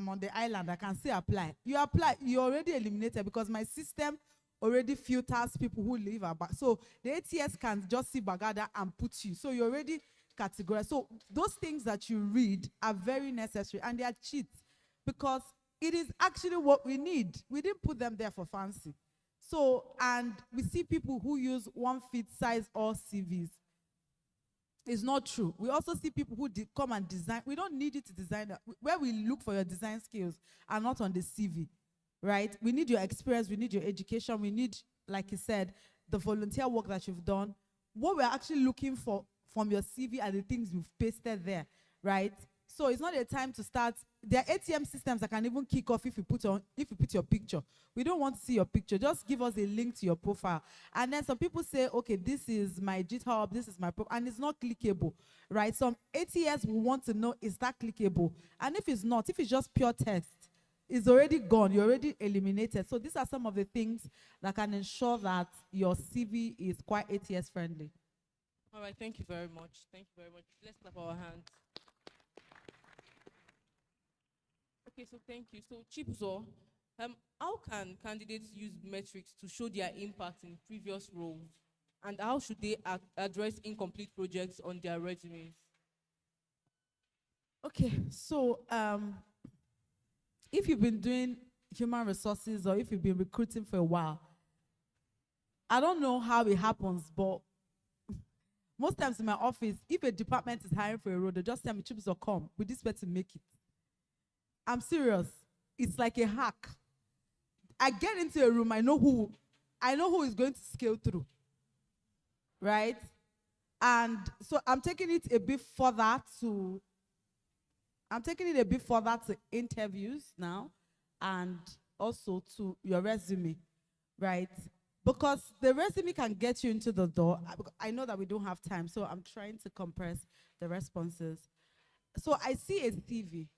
on the island, I can still apply. You apply, you already eliminated because my system already filters people who live about. So the ATS can just see Bagada and put you. So you already categorized. So those things that you read are very necessary and they are cheats because it is actually what we need. We didn't put them there for fancy. So, and we see people who use one fit size all CVs. It's not true. We also see people who come and design. We don't need you to design that. Where we look for your design skills are not on the CV, right? We need your experience. We need your education. We need, like you said, the volunteer work that you've done. What we're actually looking for from your CV are the things we've pasted there, right? So it's not a time to start. There are ATM systems that can even kick off if you put your picture. We don't want to see your picture. Just give us a link to your profile. And then some people say, okay, this is my GitHub, this is my profile, and it's not clickable, right? Some ATS will want to know, is that clickable? And if it's not, if it's just pure text, it's already gone. You're already eliminated. So these are some of the things that can ensure that your CV is quite ATS friendly. All right, thank you very much. Thank you very much. Let's clap our hands. Okay, so thank you. So Chibuzo, how can candidates use metrics to show their impact in previous roles? And how should they address incomplete projects on their resumes? Okay, so if you've been doing human resources or if you've been recruiting for a while, I don't know how it happens, but most times in my office, if a department is hiring for a role, they just tell me, Chibuzo, come, with this way to make it. I'm serious. It's like a hack. I get into a room, I know who is going to scale through. Right? And so I'm taking it a bit further to interviews now and also to your resume, right? Because the resume can get you into the door. I know that we don't have time, so I'm trying to compress the responses. So I see a CV,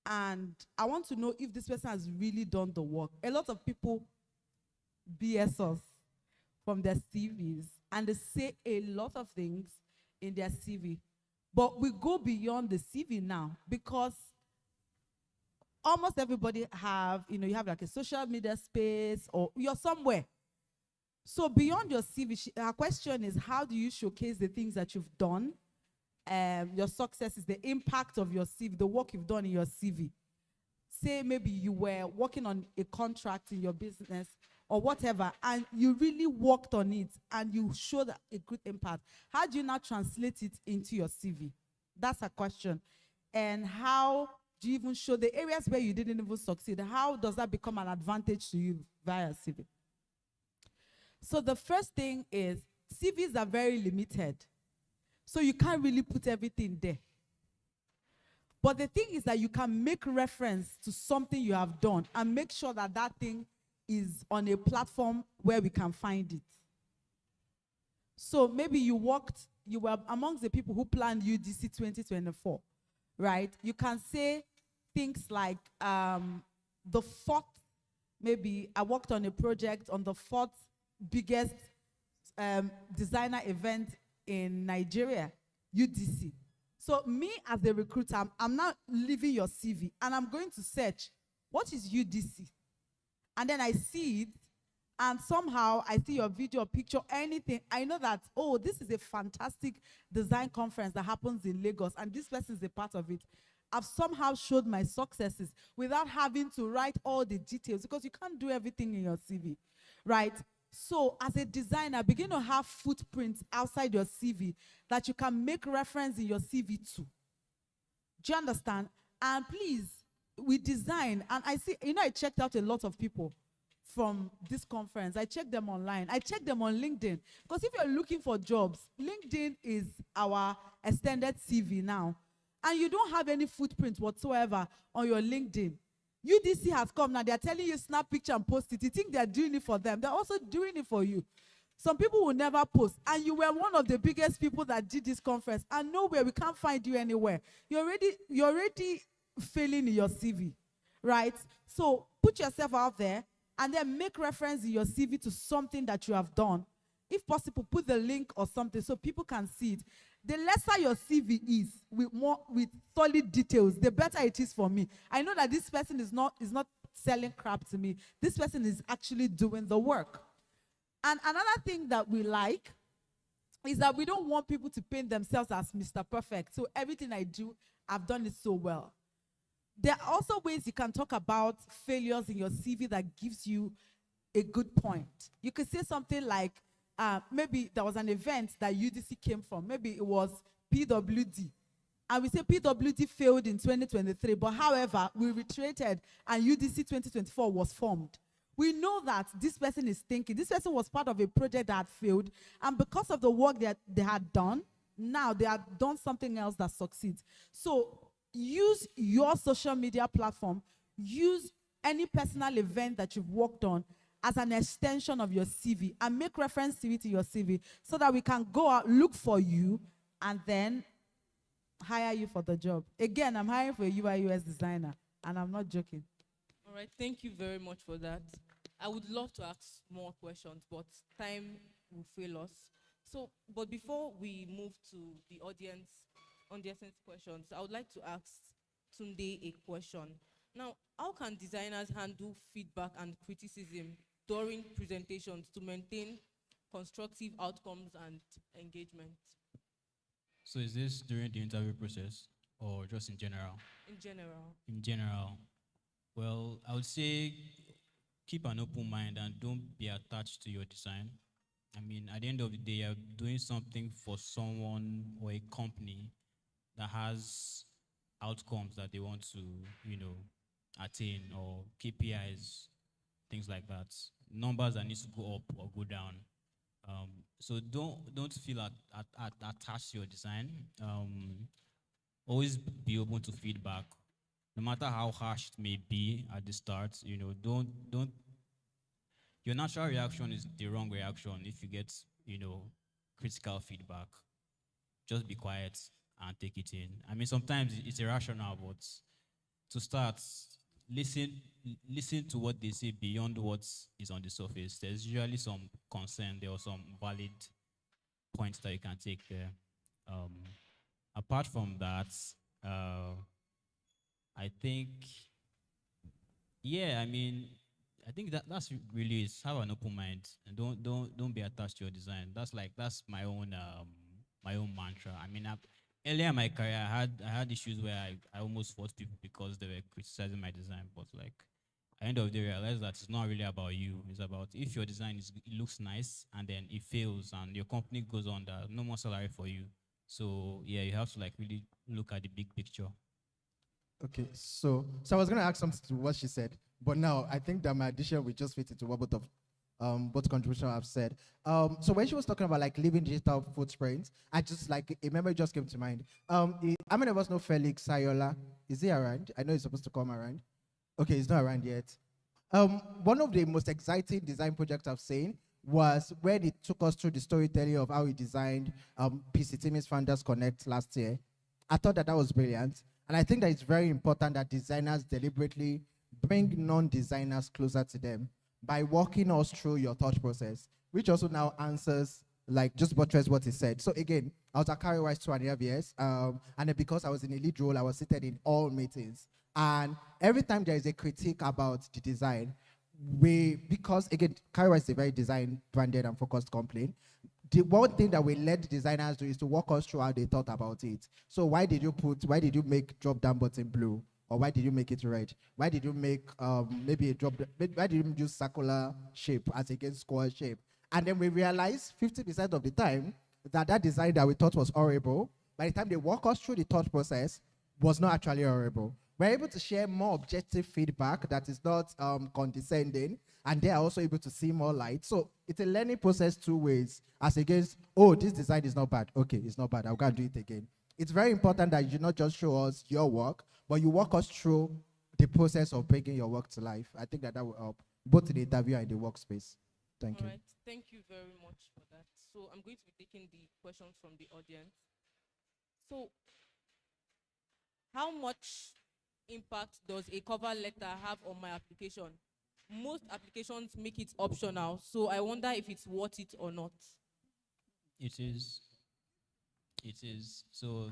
and I want to know if this person has really done the work. A lot of people BS us from their CVs, and they say a lot of things in their CV. But we go beyond the CV now, because almost everybody you have like a social media space, or you're somewhere. So beyond your CV, our question is, how do you showcase the things that you've done? Your success is the impact of your CV, the work you've done in your CV. Say maybe you were working on a contract in your business or whatever, and you really worked on it and you showed a good impact. How do you now translate it into your CV? That's a question. And how do you even show the areas where you didn't even succeed? How does that become an advantage to you via CV? So the first thing is, CVs are very limited. So you can't really put everything there. But the thing is that you can make reference to something you have done and make sure that that thing is on a platform where we can find it. So maybe you were amongst the people who planned UDC 2024, right? You can say things like the fourth, maybe I worked on a project on the fourth biggest designer event in Nigeria, UDC. So me as a recruiter, I'm now leaving your CV and I'm going to search, what is UDC? And then I see it, and somehow I see your video, picture, anything. I know that, oh, this is a fantastic design conference that happens in Lagos, and this person is a part of it. I've somehow showed my successes without having to write all the details, because you can't do everything in your CV, right? So as a designer, begin to have footprints outside your CV that you can make reference in your CV to. Do you understand? And please, we design, and I see, I checked out a lot of people from this conference. I checked them online. I checked them on LinkedIn. Because if you're looking for jobs, LinkedIn is our extended CV now. And you don't have any footprint whatsoever on your LinkedIn. UDC has come now. They're telling you snap picture and post it. You think they're doing it for them. They're also doing it for you. Some people will never post. And you were one of the biggest people that did this conference. And nowhere, we can't find you anywhere. You're already failing in your CV, right? So put yourself out there and then make reference in your CV to something that you have done. If possible, put the link or something so people can see it. The lesser your CV is with solid details, the better it is for me. I know that this person is not selling crap to me. This person is actually doing the work. And another thing that we like is that we don't want people to paint themselves as Mr. Perfect. So everything I do, I've done it so well. There are also ways you can talk about failures in your CV that gives you a good point. You could say something like, maybe there was an event that UDC came from. Maybe it was PWD. And we say PWD failed in 2023, but however, we reiterated and UDC 2024 was formed. We know that this person is thinking. This person was part of a project that had failed, and because of the work that they had done, now they have done something else that succeeds. So use your social media platform, use any personal event that you've worked on as an extension of your CV, and make reference to it in your CV so that we can go out, look for you, and then hire you for the job. Again, I'm hiring for a UI UX designer, and I'm not joking. All right, thank you very much for that. I would love to ask more questions, but time will fail us. So, but before we move to the audience questions, I would like to ask Tunde a question. Now, how can designers handle feedback and criticism during presentations to maintain constructive outcomes and engagement? So is this during the interview process or just in general? In general. In general. Well, I would say keep an open mind and don't be attached to your design. I mean, at the end of the day, you're doing something for someone or a company that has outcomes that they want to, attain, or KPIs, things like that. Numbers that need to go up or go down. So don't feel attached to your design. Always be open to feedback, no matter how harsh it may be at the start. Don't. Your natural reaction is the wrong reaction if you get critical feedback. Just be quiet and take it in. I mean, sometimes it's irrational, but to start, listen to what they say beyond what is on the surface. There's usually some concern there or some valid points that you can take there. Apart from that, I think, I think that's really is have an open mind and don't be attached to your design. That's my own mantra. I mean, earlier in my career, I had issues where I almost fought people because they were criticizing my design. But at the end of the day, I realized that it's not really about you. It's about if your design it looks nice and then it fails and your company goes under, no more salary for you. So yeah, you have to really look at the big picture. Okay, so I was gonna ask something to what she said, but now I think that my addition will just fit into what both contributions have said. So when she was talking about leaving digital footprints, I just a memory just came to mind. How many of us know Felix Sayola? Is he around? I know he's supposed to come around. Okay, he's not around yet. One of the most exciting design projects I've seen was when it took us through the storytelling of how he designed PC Timmy's Founders Connect last year. I thought that was brilliant. And I think that it's very important that designers deliberately bring non-designers closer to them by walking us through your thought process, which also now answers, like, just buttress what he said. So again, I was at CarryWise 2.5 years, and then because I was in a lead role, I was seated in all meetings. And every time there is a critique about the design, because again, CarryWise is a very design branded and focused company, the one thing that we let the designers do is to walk us through how they thought about it. So why did you make drop down button blue? Or why did you make it red? Why did you make why did you use circular shape as against square shape? And then we realized 50% of the time that design that we thought was horrible, by the time they walk us through the thought process, was not actually horrible. We're able to share more objective feedback that is not condescending, and they are also able to see more light. So it's a learning process two ways, as against, oh, this design is not bad. Okay, it's not bad. I'll go and do it again. It's very important that you not just show us your work, but you walk us through the process of bringing your work to life. I think that will help, both in the interview and in the workspace. Thank you. All right, thank you very much for that. So I'm going to be taking the questions from the audience. So how much impact does a cover letter have on my application? Most applications make it optional, so I wonder if it's worth it or not. It is. It is. So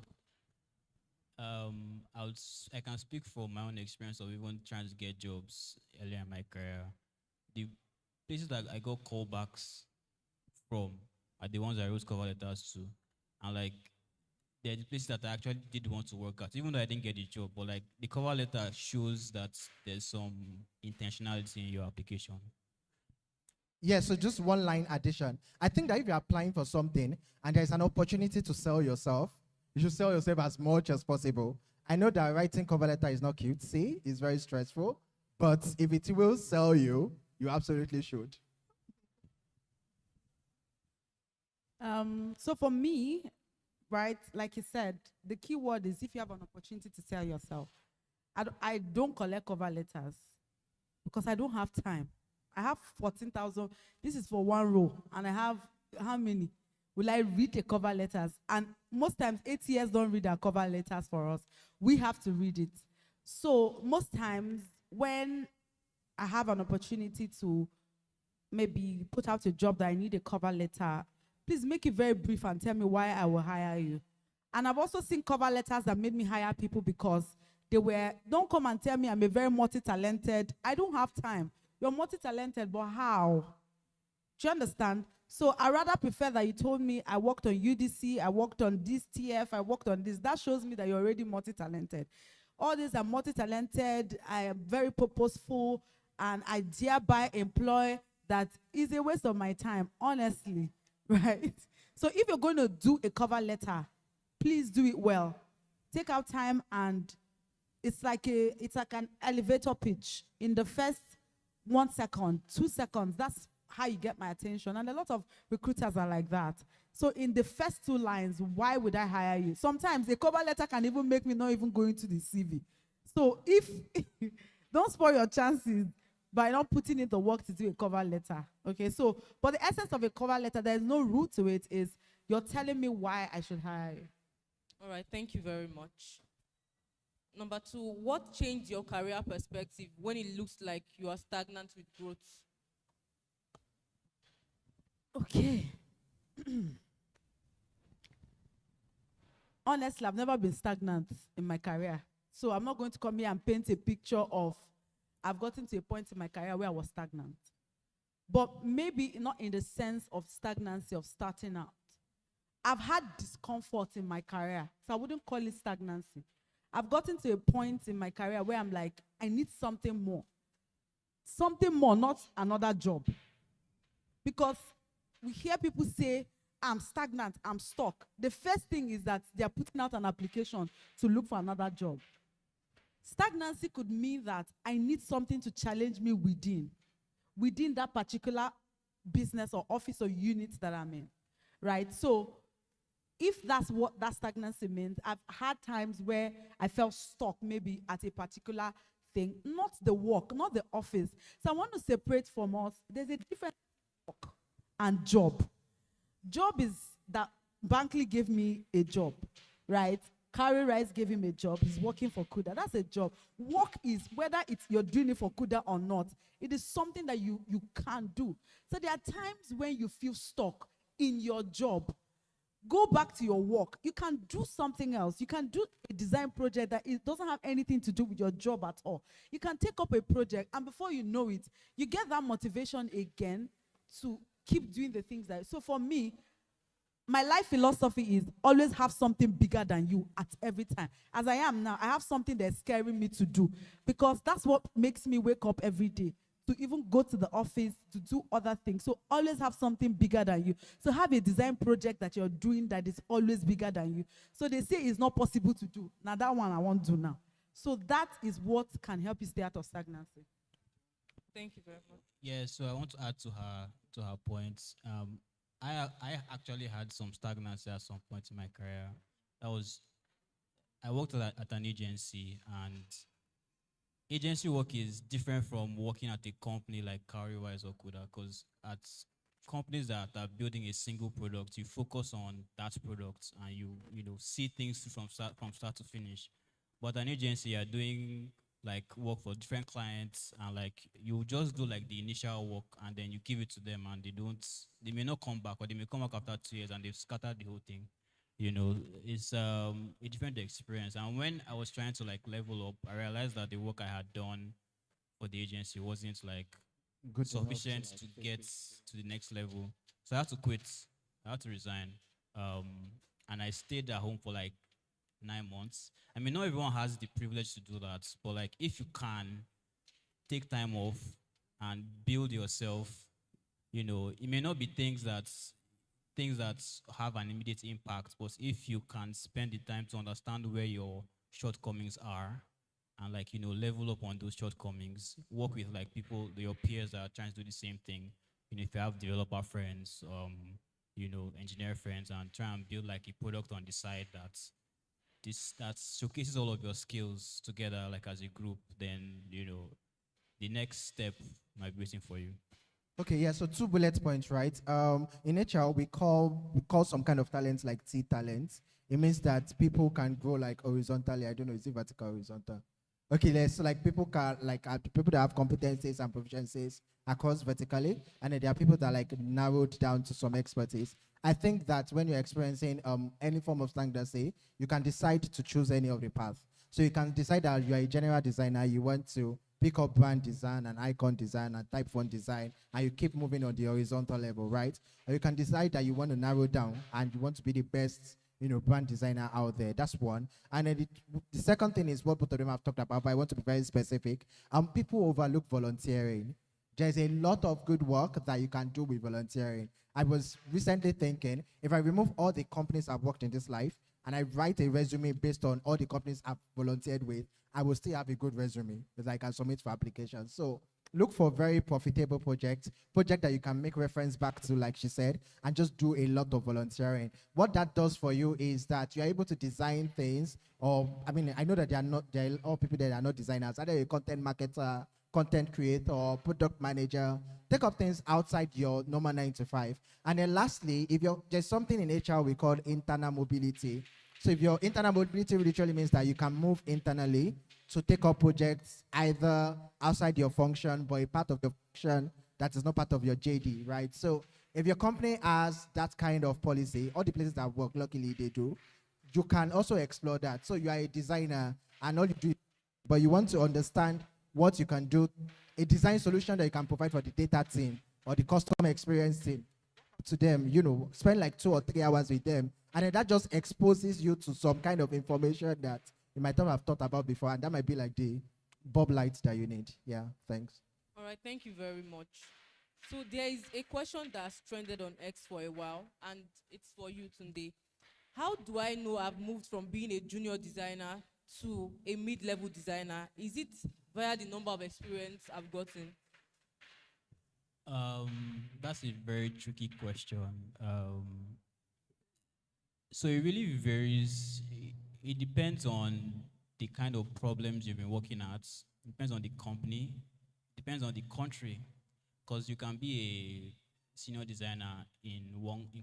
I can speak from my own experience of even trying to get jobs earlier in my career. The places that I got callbacks from are the ones I wrote cover letters to. And like, they're the places that I actually did want to work at, even though I didn't get the job. But like, the cover letter shows that there's some intentionality in your application. Yeah, so just one line addition. I think that if you're applying for something and there's an opportunity to sell yourself, you should sell yourself as much as possible. I know that writing cover letter is not cutesy, it's very stressful, but if it will sell you, you absolutely should. So for me, right, like you said, the key word is if you have an opportunity to sell yourself. I don't collect cover letters because I don't have time. I have 14,000. This is for one row, and I have how many? Will I read the cover letters? And most times, ATS don't read our cover letters for us. We have to read it. So most times, when I have an opportunity to maybe put out a job that I need a cover letter, please make it very brief and tell me why I will hire you. And I've also seen cover letters that made me hire people because they were, don't come and tell me I'm a very multi-talented. I don't have time. You're multi-talented, but how? Do you understand? So I rather prefer that you told me I worked on UDC, I worked on this TF, I worked on this. That shows me that you're already multi-talented. All these are multi-talented, I am very purposeful, and I thereby employ that is a waste of my time, honestly, right? So if you're going to do a cover letter, please do it well. Take out time, and it's like an elevator pitch. In the first 1 second, 2 seconds, that's how you get my attention. And a lot of recruiters are like that. So in the first 2 lines, why would I hire you? Sometimes a cover letter can even make me not even go into the CV. So if, don't spoil your chances by not putting in the work to do a cover letter. Okay, so, but the essence of a cover letter, there's no root to it, is you're telling me why I should hire you. All right, thank you very much. Number 2, what changed your career perspective when it looks like you are stagnant with growth? Okay. Honestly, I've never been stagnant in my career. So I'm not going to come here and paint a picture of I've gotten to a point in my career where I was stagnant. But maybe not in the sense of stagnancy of starting out. I've had discomfort in my career, so I wouldn't call it stagnancy. I've gotten to a point in my career where I'm like, I need something more. Something more, not another job. Because we hear people say, I'm stagnant, I'm stuck. The first thing is that they're putting out an application to look for another job. Stagnancy could mean that I need something to challenge me within that particular business or office or unit that I'm in, right? So if that's what that stagnancy means, I've had times where I felt stuck maybe at a particular thing, not the work, not the office. So I want to separate from us. There's a difference between work and job. Job is that Bankley gave me a job, right? Carrie Rice gave him a job. He's working for Kuda. That's a job. Work is whether it's you're doing it for Kuda or not. It is something that you can do. So there are times when you feel stuck in your job. Go back to your work. You can do something else. You can do a design project that it doesn't have anything to do with your job at all. You can take up a project, and before you know it, you get that motivation again to keep doing the things that. So for me, my life philosophy is always have something bigger than you at every time. As I am now, I have something that's scaring me to do, because that's what makes me wake up every day, to even go to the office, to do other things. So always have something bigger than you. So have a design project that you're doing that is always bigger than you. So they say it's not possible to do. Now that one I won't do now. So that is what can help you stay out of stagnancy. Thank you very much. Yeah, so I want to add to her points. I actually had some stagnancy at some point in my career. I worked at an agency, and agency work is different from working at a company like Carrywise or Kuda, because at companies that are building a single product, you focus on that product and you see things from start to finish. But an agency, you're doing like work for different clients, and like you just do like the initial work and then you give it to them, and they may not come back, or they may come back after 2 years and they've scattered the whole thing. It's a different experience. And when I was trying to like level up, I realized that the work I had done for the agency wasn't like Good sufficient enough to get to the next level. So I had to quit. I had to resign. And I stayed at home for like 9 months. I mean, not everyone has the privilege to do that, but like if you can take time off and build yourself, it may not be things that have an immediate impact, but if you can spend the time to understand where your shortcomings are and like level up on those shortcomings, work with like people, your peers that are trying to do the same thing. If you have developer friends, engineer friends, and try and build like a product on the side that showcases all of your skills together, like as a group, then the next step might be waiting for you. Okay, yeah, so 2 bullet points, right? In HR, we call some kind of talents like T talents. It means that people can grow like horizontally. I don't know, is it vertical or horizontal? Okay, so like people can people that have competencies and proficiencies across vertically, and then there are people that like narrowed down to some expertise. I think that when you're experiencing any form of stagnancy, you can decide to choose any of the path. So you can decide that you are a general designer, you want to pick up brand design and icon design and type font design, and you keep moving on the horizontal level, right? Or you can decide that you want to narrow down and you want to be the best, brand designer out there. That's one. And then the second thing is what both of them have talked about, but I want to be very specific. People overlook volunteering. There's a lot of good work that you can do with volunteering. I was recently thinking, if I remove all the companies I've worked in this life and I write a resume based on all the companies I've volunteered with, I will still have a good resume that I can submit for application. So look for very profitable project that you can make reference back to, like she said, and just do a lot of volunteering. What that does for you is that you're able to design things, or I mean, I know that there are all people that are not designers, either a content marketer, content creator, or product manager. Take up things outside your normal 9 to 5. And then lastly, there's something in HR we call internal mobility. So if your internal mobility literally means that you can move internally to take up projects either outside your function, but a part of the function that is not part of your JD, right? So if your company has that kind of policy, all the places that work, luckily they do, you can also explore that. So you are a designer and all you do, but you want to understand what you can do, a design solution that you can provide for the data team or the customer experience team, to them, spend like 2 or 3 hours with them, and then that just exposes you to some kind of information that you might not have thought about before, and that might be like the bulb lights that you need. Yeah, thanks. All right, thank you very much. So there is a question that's trended on X for a while, and it's for you, Tunde. How do I know I've moved from being a junior designer to a mid-level designer? Is it via the number of experience I've gotten? That's a very tricky question. So it really varies. It depends on the kind of problems you've been working at depends on the company, depends on the country, because you can be a senior designer in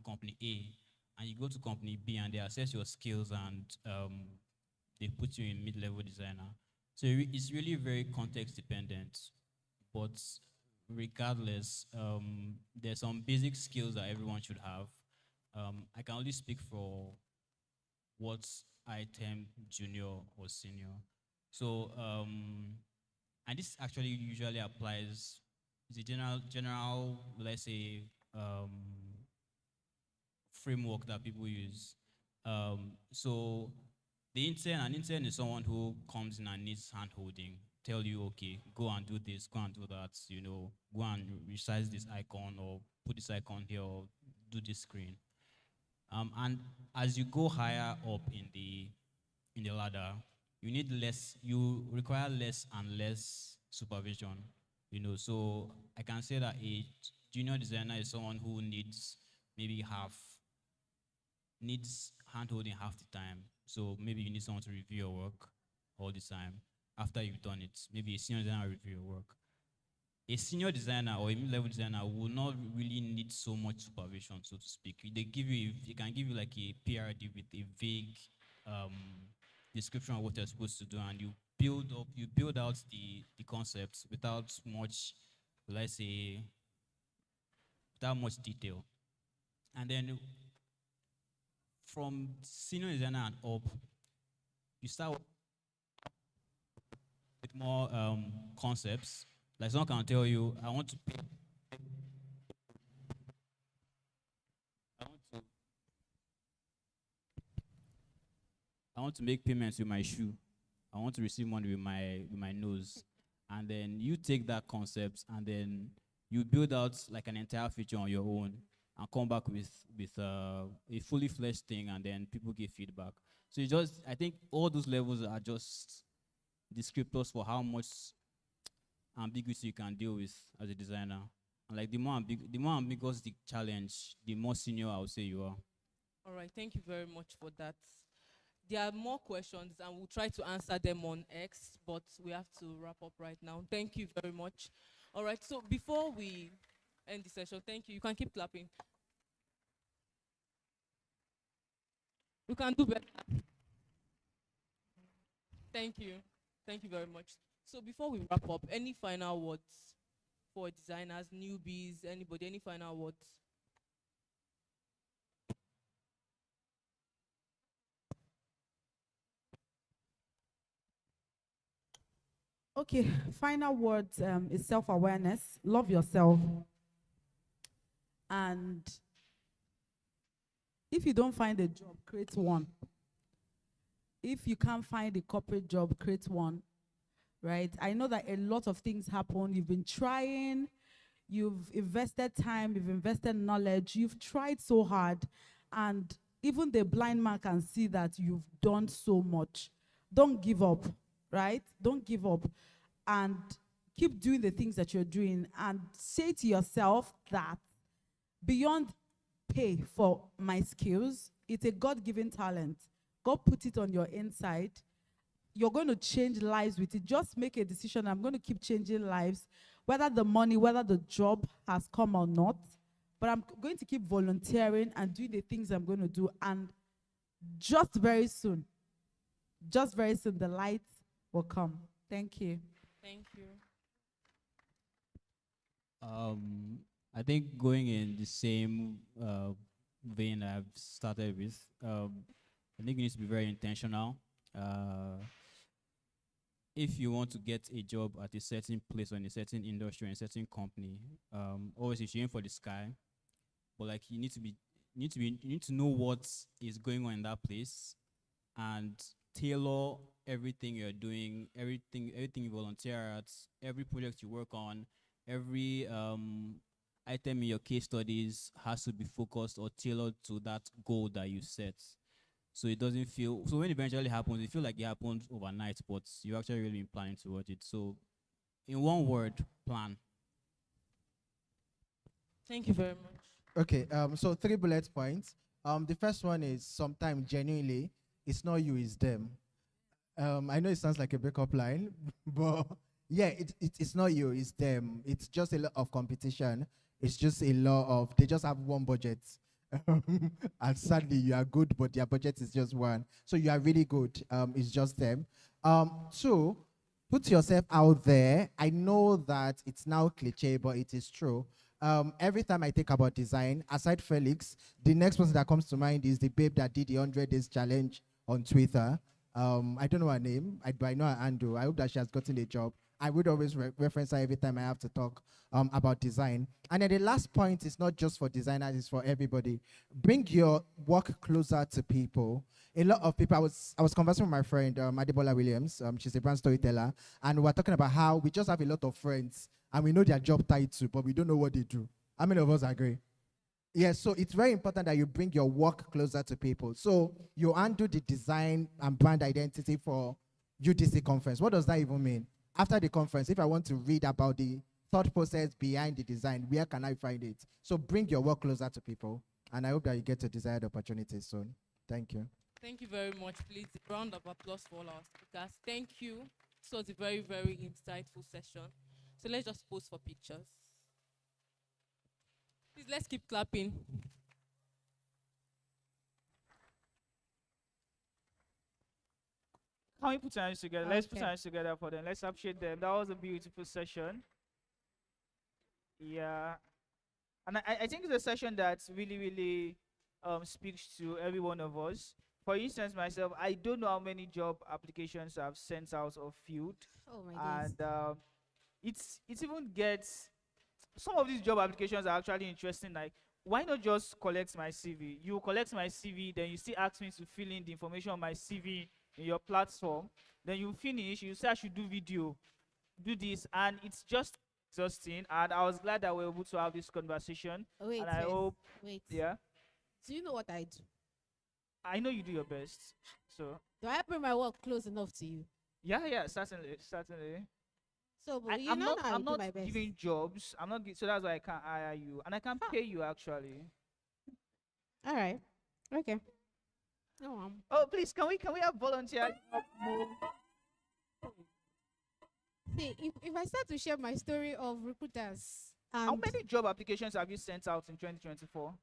company A, and you go to company B and they assess your skills and they put you in mid-level designer. So it's really very context dependent, but regardless, there's some basic skills that everyone should have. I can only speak for what I term junior or senior. So, and this actually usually applies, it's a general, let's say, framework that people use. So an intern is someone who comes in and needs hand-holding, tell you, okay, go and do this, go and do that, go and resize this icon or put this icon here or do this screen. And as you go higher up in the ladder, you require less and less supervision. So I can say that a junior designer is someone who needs hand-holding half the time. So maybe you need someone to review your work all the time. After you've done it, maybe a senior designer will review your work. A senior designer or a mid-level designer will not really need so much supervision, so to speak. They can give you like a PRD with a vague description of what you're supposed to do, and you build out the concepts without much, let's say, without much detail. And then from senior designer and up, you start with more concepts. Like someone can tell you, I want to make payments with my shoe. I want to receive money with my nose. And then you take that concept and then you build out like an entire feature on your own and come back with a fully fleshed thing, and then people give feedback. So I think all those levels are just descriptors for how much ambiguity you can deal with as a designer. And like the more ambiguous the challenge, the more senior I would say you are. All right, thank you very much for that. There are more questions and we'll try to answer them on X, but we have to wrap up right now. Thank you very much. All right, so before we end the session, thank you. You can keep clapping. You can do better. Thank you. Thank you very much. So before we wrap up, any final words for designers, newbies, anybody, any final words? Okay, final words is self-awareness. Love yourself. And if you don't find a job, create one. If you can't find a corporate job, create one. Right? I know that a lot of things happen. You've been trying, you've invested time, you've invested knowledge, you've tried so hard, and even the blind man can see that you've done so much. Don't give up, right? Don't give up, and keep doing the things that you're doing, and say to yourself that beyond pay for my skills, it's a God-given talent. God put it on your inside. You're going to change lives with it. Just make a decision. I'm going to keep changing lives, whether the money, whether the job has come or not. But I'm going to keep volunteering and doing the things I'm going to do. And just very soon, the light will come. Thank you. Thank you. I think going in the same vein I've started with, I think you need to be very intentional. If you want to get a job at a certain place or in a certain industry or in a certain company, always you should aim for the sky. But like you need to know what is going on in that place and tailor everything you're doing, everything you volunteer at, every project you work on, every item in your case studies has to be focused or tailored to that goal that you set. So it doesn't feel, so when it eventually happens, it feels like it happened overnight, but you actually really been planning towards it. So in one word, plan. Thank you very much. Okay, so 3 bullet points. The first one is sometimes genuinely, it's not you, it's them. I know it sounds like a backup line, but Yeah, it's not you, it's them. It's just a lot of competition. It's just a lot of, they just have one budget. And sadly, you are good, but their budget is just one. So you are really good. It's just them. Two, put yourself out there. I know that it's now cliche, but it is true. Every time I think about design, aside Felix, the next person that comes to mind is the babe that did the 100 days challenge on Twitter. I don't know her name, but I know her handle. I hope that she has gotten a job. I would always reference her every time I have to talk about design. And then the last point is not just for designers, it's for everybody. Bring your work closer to people. A lot of people, I was conversing with my friend, Adebola Williams. She's a brand storyteller. And we were talking about how we just have a lot of friends and we know their job title, but we don't know what they do. How many of us agree? Yes, so it's very important that you bring your work closer to people. So you undo the design and brand identity for UDC conference. What does that even mean? After the conference, if I want to read about the thought process behind the design, where can I find it? So bring your work closer to people. And I hope that you get your desired opportunities soon. Thank you. Thank you very much. Please, a round of applause for all our speakers. Thank you. This was a very, very insightful session. So let's just pose for pictures. Please, let's keep clapping. Can we put our hands together? Let's put our hands together for them. Let's appreciate them. That was a beautiful session. Yeah. And I think it's a session that really, really speaks to every one of us. For instance, myself, I don't know how many job applications I've sent out or filled. Oh my days. And it even gets, some of these job applications are actually interesting. Like, why not just collect my CV? You collect my CV, then you still ask me to fill in the information on my CV in your platform. Then you finish, you say I should do video, do this, and it's just exhausting. And I was glad that we were able to have this conversation. Wait, and I hope, yeah. Do you know what I do? I know you do your best. So do I bring my work close enough to you? Yeah, certainly. So, but I'm not do my best. giving jobs. I'm not. So that's why I can't hire you, and I can pay you actually. All right. Okay. No. Oh, please, can we have volunteers? See, if I start to share my story of recruiters, how many job applications have you sent out in 2024?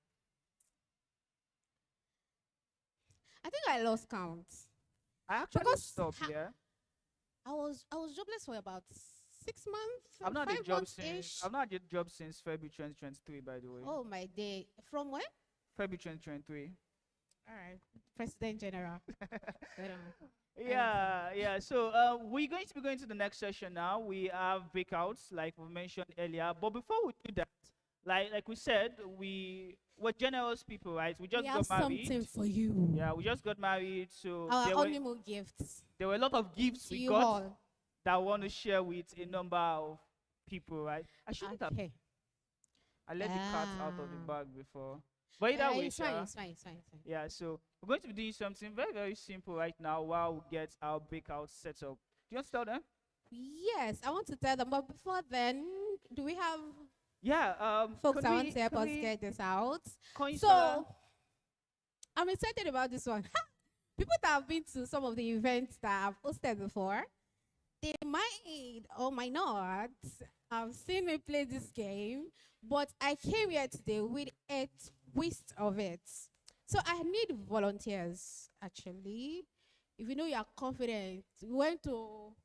I think I lost count. I actually stopped. Yeah. I was jobless for about 6 months. I've not had a 5 job months since. I've not had a job since February 2023. By the way. Oh my day! From when? February 2023. All right, President General. Yeah. So we're going to be going to the next session now. We have breakouts, like we mentioned earlier. But before we do that, like we said, we're generous people, right? We just got married. Something for you. Yeah, we just got married, so our honeymoon gifts. There were a lot of gifts we got that I want to share with a number of people, right? I shouldn't have. I let the cat out of the bag before. But either way, it's fine. Yeah, so we're going to be doing something very, very simple right now while we get our breakout set up. Do you want to tell them? Yes, I want to tell them. But before then, do we have? Yeah, folks, I want to help us get this out. So I'm excited about this one. People that have been to some of the events that I've hosted before, they might or might not have seen me play this game, but I came here today with a twist of it. So I need volunteers, actually. If you know you are confident, went to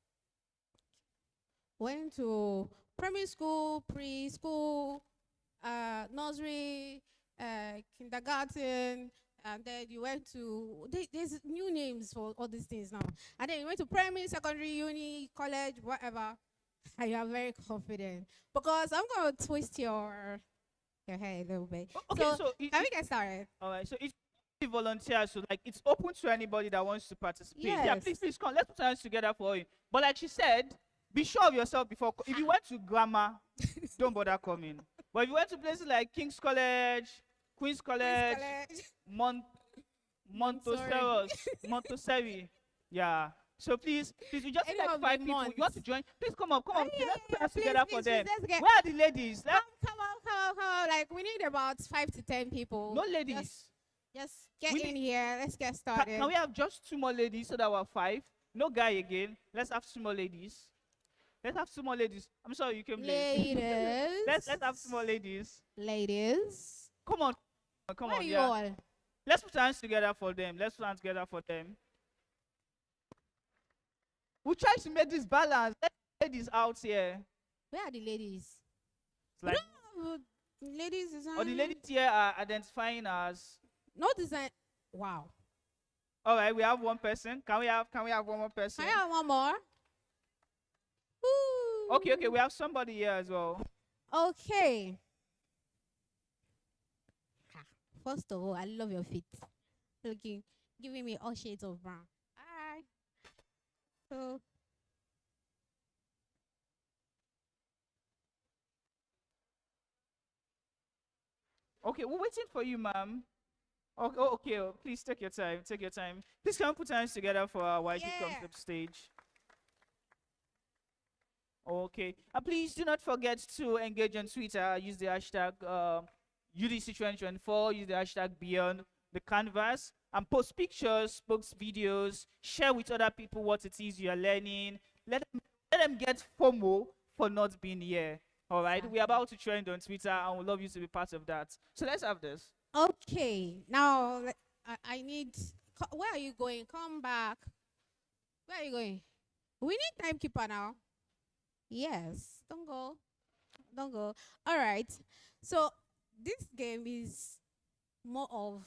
primary school, preschool, nursery, kindergarten, and then you went to, there's new names for all these things now. And then you went to primary, secondary, uni, college, whatever. And you are very confident. Because I'm going to twist your hair a little bit. Okay, so can we get started? All right, so it's volunteers, so like it's open to anybody that wants to participate. Yes. Yeah, please come. Let's put our hands together for you. But like she said, be sure of yourself before. If you went to grammar, don't bother coming. But if you went to places like King's College, Queen's College, Montessori, yeah. So please, we just need like 5 people. You want to join? Please come up. Let's put our hands together for them. Where are the ladies? Come on. Like we need about 5 to 10 people. No ladies. Just get in here. Let's get started. Can we have just 2 more ladies so that we're 5? No guy again. Let's have 2 more ladies. Let's have two more ladies. I'm sorry you came late. Ladies. let's have two more ladies. Ladies. Come on, come Where on. are you Yeah. all? Let's put hands together for them. Let's put hands together for them. We try to make this balance. Let ladies out here. Where are the ladies? It's like, Ladies design. or the ladies here are identifying as. No design. Wow. All right, we have one person. Can we have one more person? Can I have one more? Woo. Okay, we have somebody here as well. Okay. First of all, I love your feet. Looking, giving me all shades of brown. Alright. So Okay, we're waiting for you, ma'am. Okay, please take your time. Take your time. Please come put hands together for our while she comes up stage. Okay. And please do not forget to engage on Twitter. Use the hashtag UDC2024. Use the hashtag Beyond the Canvas. And post pictures, post videos. Share with other people what it is you are learning. Let them get FOMO for not being here. All right? We're about to trend on Twitter, and we'd love you to be part of that. So let's have this. okay. Now I need. Where are you going? Come back. Where are you going? We need timekeeper now. Yes. Don't go. Don't go. All right. So this game is more of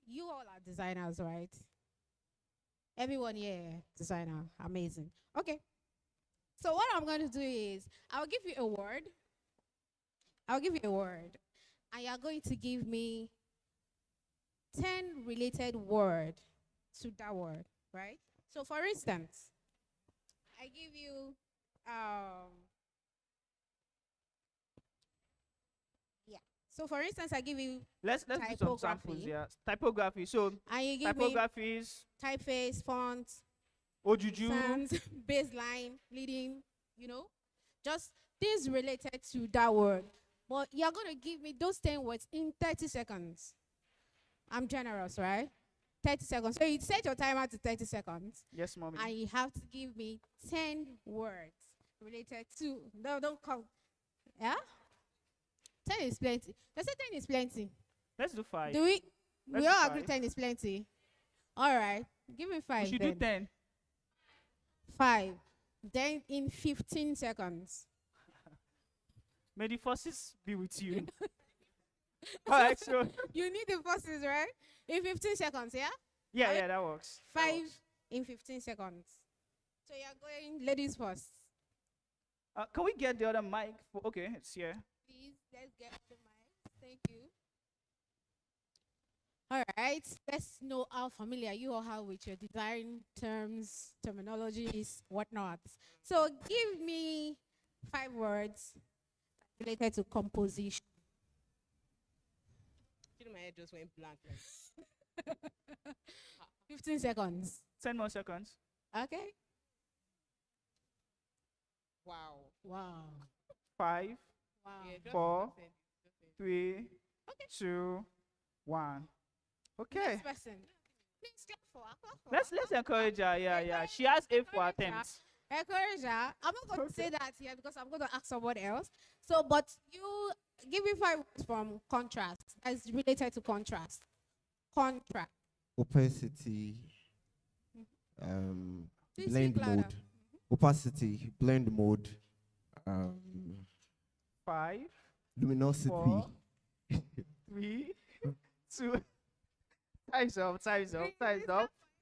you all are designers, right? Everyone here, designer. Amazing. Okay. So what I'm going to do is I'll give you a word. I'll give you a word. And you're going to give me 10 related words to that word, right? So for instance, I give you yeah. So for instance, I give you Let's do some samples, yeah. Typography. So and you give typographies, me typeface, font, Ojuju, sans, baseline, leading, just things related to that word. But you're going to give me those 10 words in 30 seconds. I'm generous, right? 30 seconds. So you set your timer to 30 seconds. Yes, mommy. And you have to give me 10 words related to, no, don't count. Yeah? 10 is plenty. Let's say 10 is plenty. Let's do 5. Do we? Let's We do all agree 5. 10 is plenty. All right. Give me 5. We should do 10. 5. Then in 15 seconds. May the forces be with you. All right, so. You need the forces, right? In 15 seconds, yeah? Yeah, that works. 5 in 15 seconds. So you're going ladies first. Can we get the other mic? Okay, it's here. Please, let's get the mic. Thank you. All right. Let's know how familiar you all are with your design terms, terminologies, whatnot. So give me 5 words related to composition. My head just went blank. 15 seconds. 10 more seconds. Okay. Wow. 5, Wow. 4, 3, 2, 1. Okay. Next person. Please clap for her. Let's encourage her. Yeah. She has A for attempts. Encourage her. I'm not going to say that here because I'm going to ask someone else. So, but you give me 5 words from contrast. That's related to contrast. Contrast. Opacity, Please blend speak louder. mode. Opacity, blend mode, 5, luminosity. 4, 3, 2. Time's up.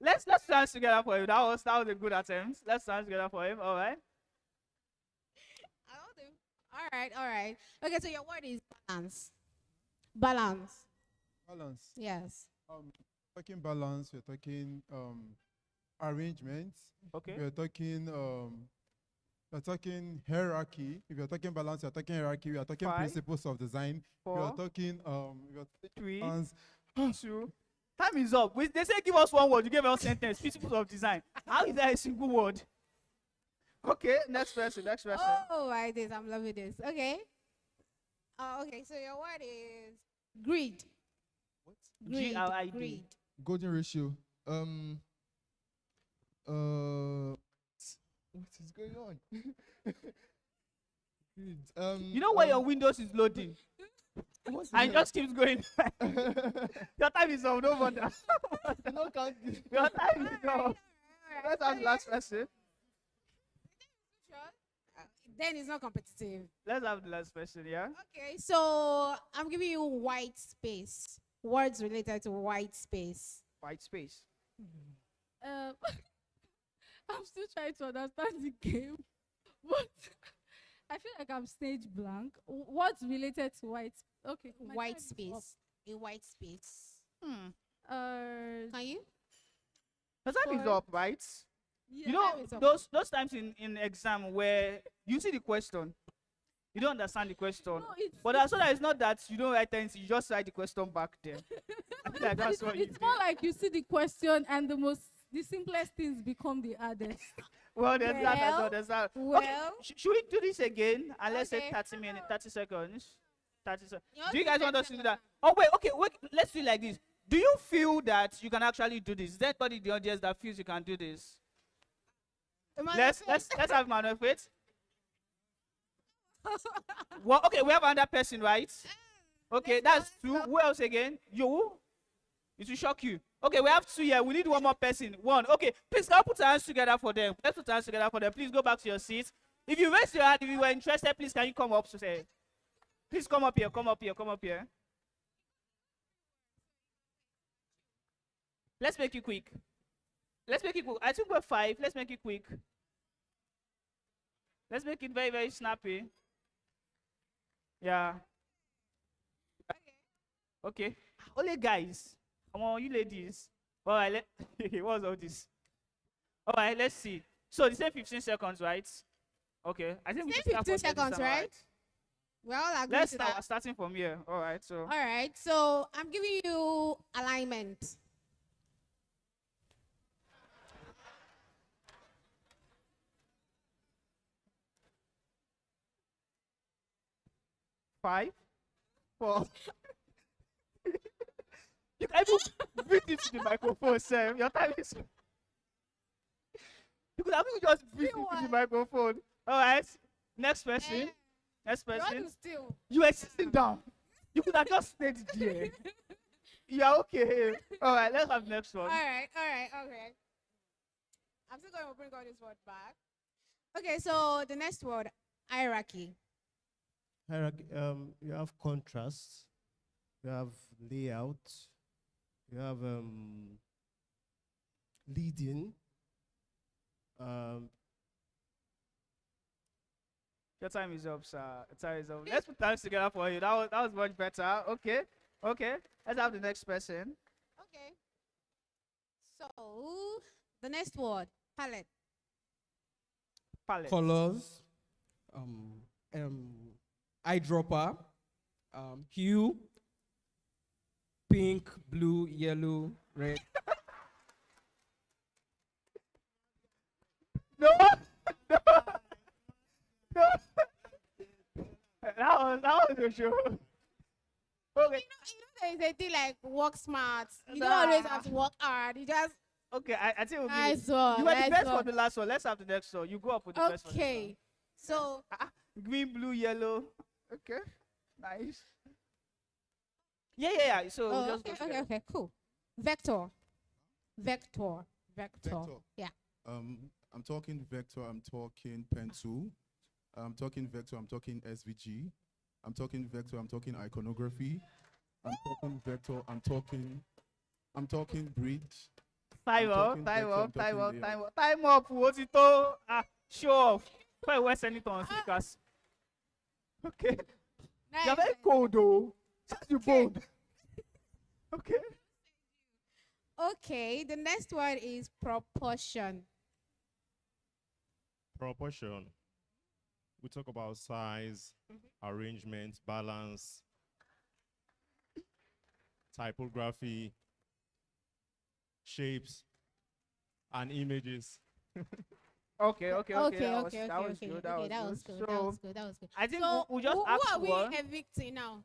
Let's dance together for him. That was a good attempt. Let's dance together for him. All right. All right. Okay, so your word is balance. Balance. Balance. Yes. Talking balance, we're talking arrangements. Okay. We're talking hierarchy. If you're talking balance, you're talking hierarchy. We are talking 5, principles of design. 4, We are talking 3, balance. 2. Time is up. They say give us one word. You gave us sentence. Principles of design. How is that a single word? Okay, next person. Oh, I'm loving this. Okay. Okay, so your word is greed. What? G-R-I-D. Greed. Golden ratio. What is going on? You know when your Windows is loading, and it just keeps going. Your time is up. No wonder. No, can't. Your time is up. Let's have the last person. Then it's not competitive. Let's have the last person. Yeah. Okay, so I'm giving you white space. Words related to white space. White space. I'm still trying to understand the game, but I feel like I'm stage blank. What's related to white? Okay, my White time is up. space. A white space. Can you? The time is up, right? Yeah, You know time is up. those times in exam where you see the question, you don't understand the question, but as long as it's not that you don't write anything, you just write the question back there. I feel like that's what you It's more like you see the question and the simplest things become the hardest. Well, there's that as well. There's that. Okay, Well. should we do this again? And let's say Okay. 30 minutes, 30 seconds. 30 seconds. You Do you want guys to want do us to do that? Oh, wait, okay, wait. Let's do it like this. Do you feel that you can actually do this? Is there anybody in the audience that feels you can do this? Let's have Emmanuel wait. Well, okay, we have another person, right? Okay, that's two. Who else again? You? It will shock you. Okay, we have two here. We need one more person. One. Okay, please can you put your hands together for them? Let's put our hands together for them. Please go back to your seats. If you raise your hand, if you were interested, please can you come up to say? Please come up here. Come up here. Come up here. Let's make it quick. Let's make it quick. I think we're 5. Let's make it quick. Let's make it very, very snappy. Yeah. Okay. Only guys. Come on, you ladies. All right. What's all this? All right. Let's see. So they say 15 seconds, right? Okay. I think we Say should start 15 from there this seconds, time, right? We're all agreed Let's to start that. starting from here. All right. So. All right, so I'm giving you alignment. Five, 4. You can even breathe into the microphone, sir. Your time is. You could have even just breathe into the microphone. All right. Next person. Next You want person. to steal? You are sitting down. You could have just stayed there. You are okay. All right. Let's have next one. All right. Okay. I'm still going to bring all this word back. Okay, so the next word, hierarchy. Hierarchy, you have contrast, you have layout, you have leading. Your time is up, sir. Your time is up. Let's put hands together for you. That was much better. Okay. Okay. Let's have the next person. Okay. So the next word, palette. Palette. Colors, eyedropper, hue, pink, blue, yellow, red. No. No. That was a show. Okay. You know there's a thing like work smart. You don't always have to work hard. You just Okay, I think we'll give Nice it. one, You were the nice best one. for the last one. Let's have the next one. You go up with the best one. okay. So Green, blue, yellow. Okay. Nice. Yeah. So we'll just go together. okay, cool. Vector. Yeah. I'm talking vector, I'm talking pen tool. I'm talking vector, I'm talking SVG. I'm talking vector, I'm talking iconography. I'm talking vector, I'm talking bridge. Time I'm up, talking time vector, up, I'm time talking up, layout. time up. Time up. What's it all? Show off. Why West anything on speakers? Okay. You're very cold though. Just you bold. Okay. Okay, the next word is proportion. Proportion. We talk about size, arrangement, balance, typography, shapes, and images. Okay. That was good. Okay, That was good. that was good. I think So we'll just who ask are we one. evicting now?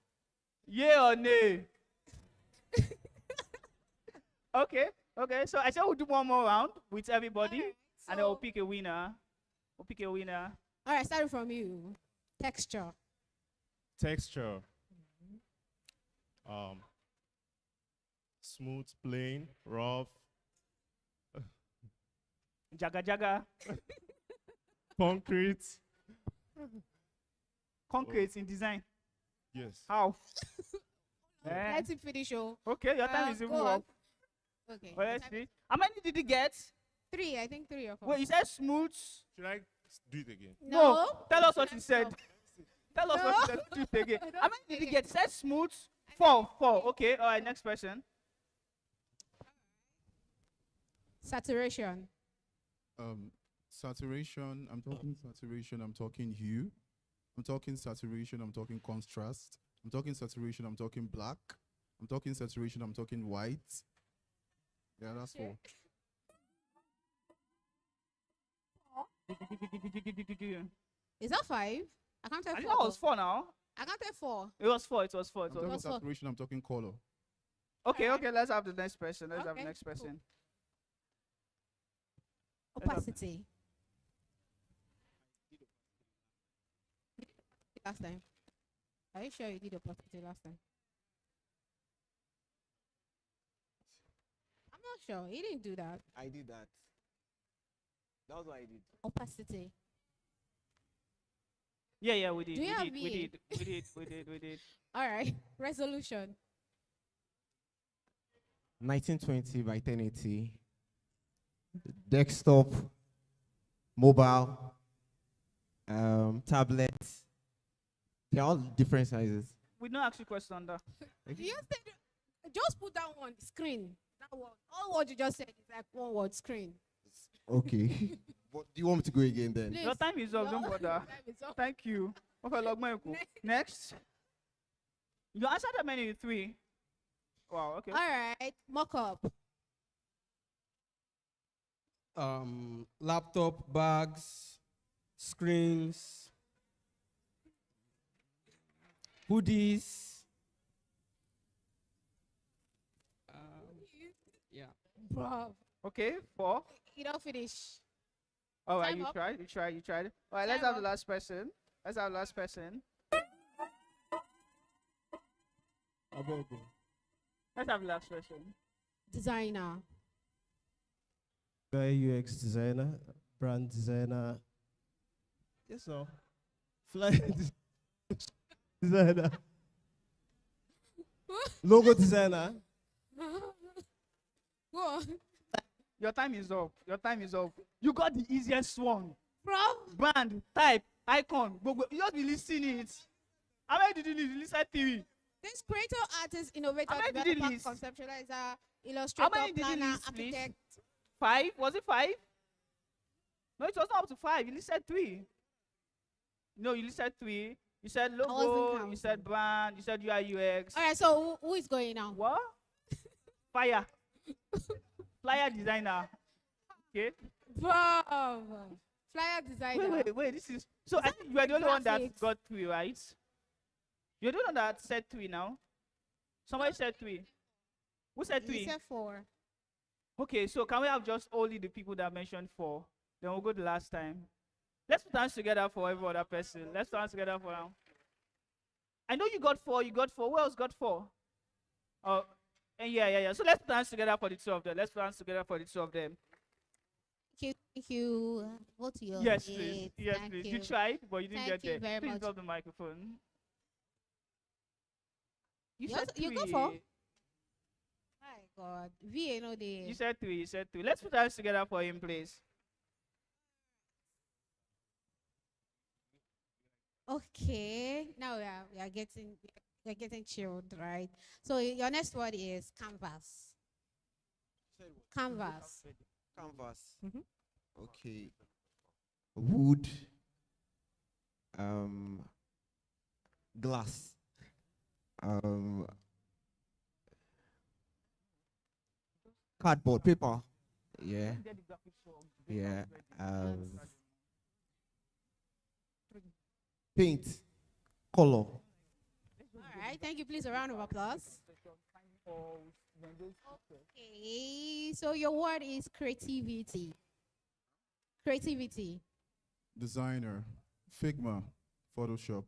Yeah or nay? Okay. So I said we'll do one more round with everybody, and then we'll pick a winner. All right, starting from you. Texture. Texture. Smooth, plain, rough. Jaga jaga. Concrete. Concrete in design. Yes. How? Let him finish. Oh. Okay, your time is even Go on. up. Okay. Well, let's see. How many did you get? 3, I think 3 or 4. Wait, you said smooth. Should I do it again? No. Tell us what you said. Tell us what you said. Do it again. How many did you get? You said smooth. 4. Okay. All right. Next person. Saturation. Saturation. I'm talking saturation. I'm talking hue. I'm talking saturation. I'm talking contrast. I'm talking saturation. I'm talking black. I'm talking saturation. I'm talking white. Yeah, that's 4. Is that 5? I can't tell I 4. think that was 4 now. I can't tell 4. It was 4. I'm talking saturation. I'm talking color. Okay. Let's have the next person. Let's have the Okay, next person. Opacity. Last time. Are you sure you did opacity last time? I'm not sure. He didn't do that. I did that. That was what I did. Opacity. Yeah, we did. Do you have We VA? did. All right. Resolution. 1920 by 1080. Desktop, mobile, tablet. They're all different sizes. We don't ask you question on that. Just put that one screen. That one. All what you just said is like one word screen. Okay. But do you want me to go again then? Please. Your time is up. Don't Your bother. time is up. Thank you. Okay, Next. You answered that many 3. Wow. Okay. All right. Mock up. Laptop, bags, screens, hoodies. Yeah. Bro. Okay. 4. You don't finish. All right. Time You up. tried. All right. Let's Time have the up. last person. Let's have the last person. Designer. UI UX designer, brand designer. Yes, so. Fly designer. Logo designer. Go on. Your time is up. You got the easiest one. From Brand, type, icon. You just be listing it. How many did you list? You listed 3. this creator, artist, innovator, How many did you developer, list? conceptualizer, How illustrator, many did you planner, list, please? architect. 5? Was it 5? No, it was not up to 5. You listed 3. No, you listed 3. You said wasn't logo, you counting. said brand, you said UI UX. All right, so who is going now? What? Flyer designer. Okay. Wow. Flyer designer. Wait. This is so. I think you are the only one that graphics? got 3, right? You're the only one that said 3 now. Somebody said 3. Who said 3? You said 4. Okay, so can we have just only the people that mentioned 4? Then we'll go the last time. Let's put hands together for every other person. Let's put hands together for now. I know you got 4. Who else got 4? Oh, and yeah. So let's put hands together for the 2 of them. Thank you. Go to your Yes, seat. please. Yes, Thank please. you. You tried, but you didn't Thank get you there. very Please much. drop the microphone. You You said also- you 3. go for? My God. VA no day. You said 3. Let's put hands together for him, please. Okay. Now we are getting chilled, right? So your next word is canvas. Canvas. Canvas. Mhm. Okay. Wood. Glass. Cardboard, paper. Yeah. Yeah. Paint. Color. All right. Thank you. Please, a round of applause. Okay. So your word is creativity. Creativity. Designer. Figma, Photoshop,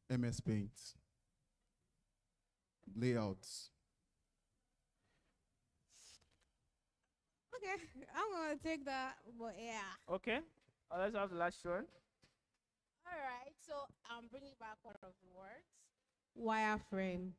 MS Paint, layouts. Okay, I'm gonna take that, but yeah. Okay. Let's have the last one. All right, so I'm bringing back one of the words. Wireframe.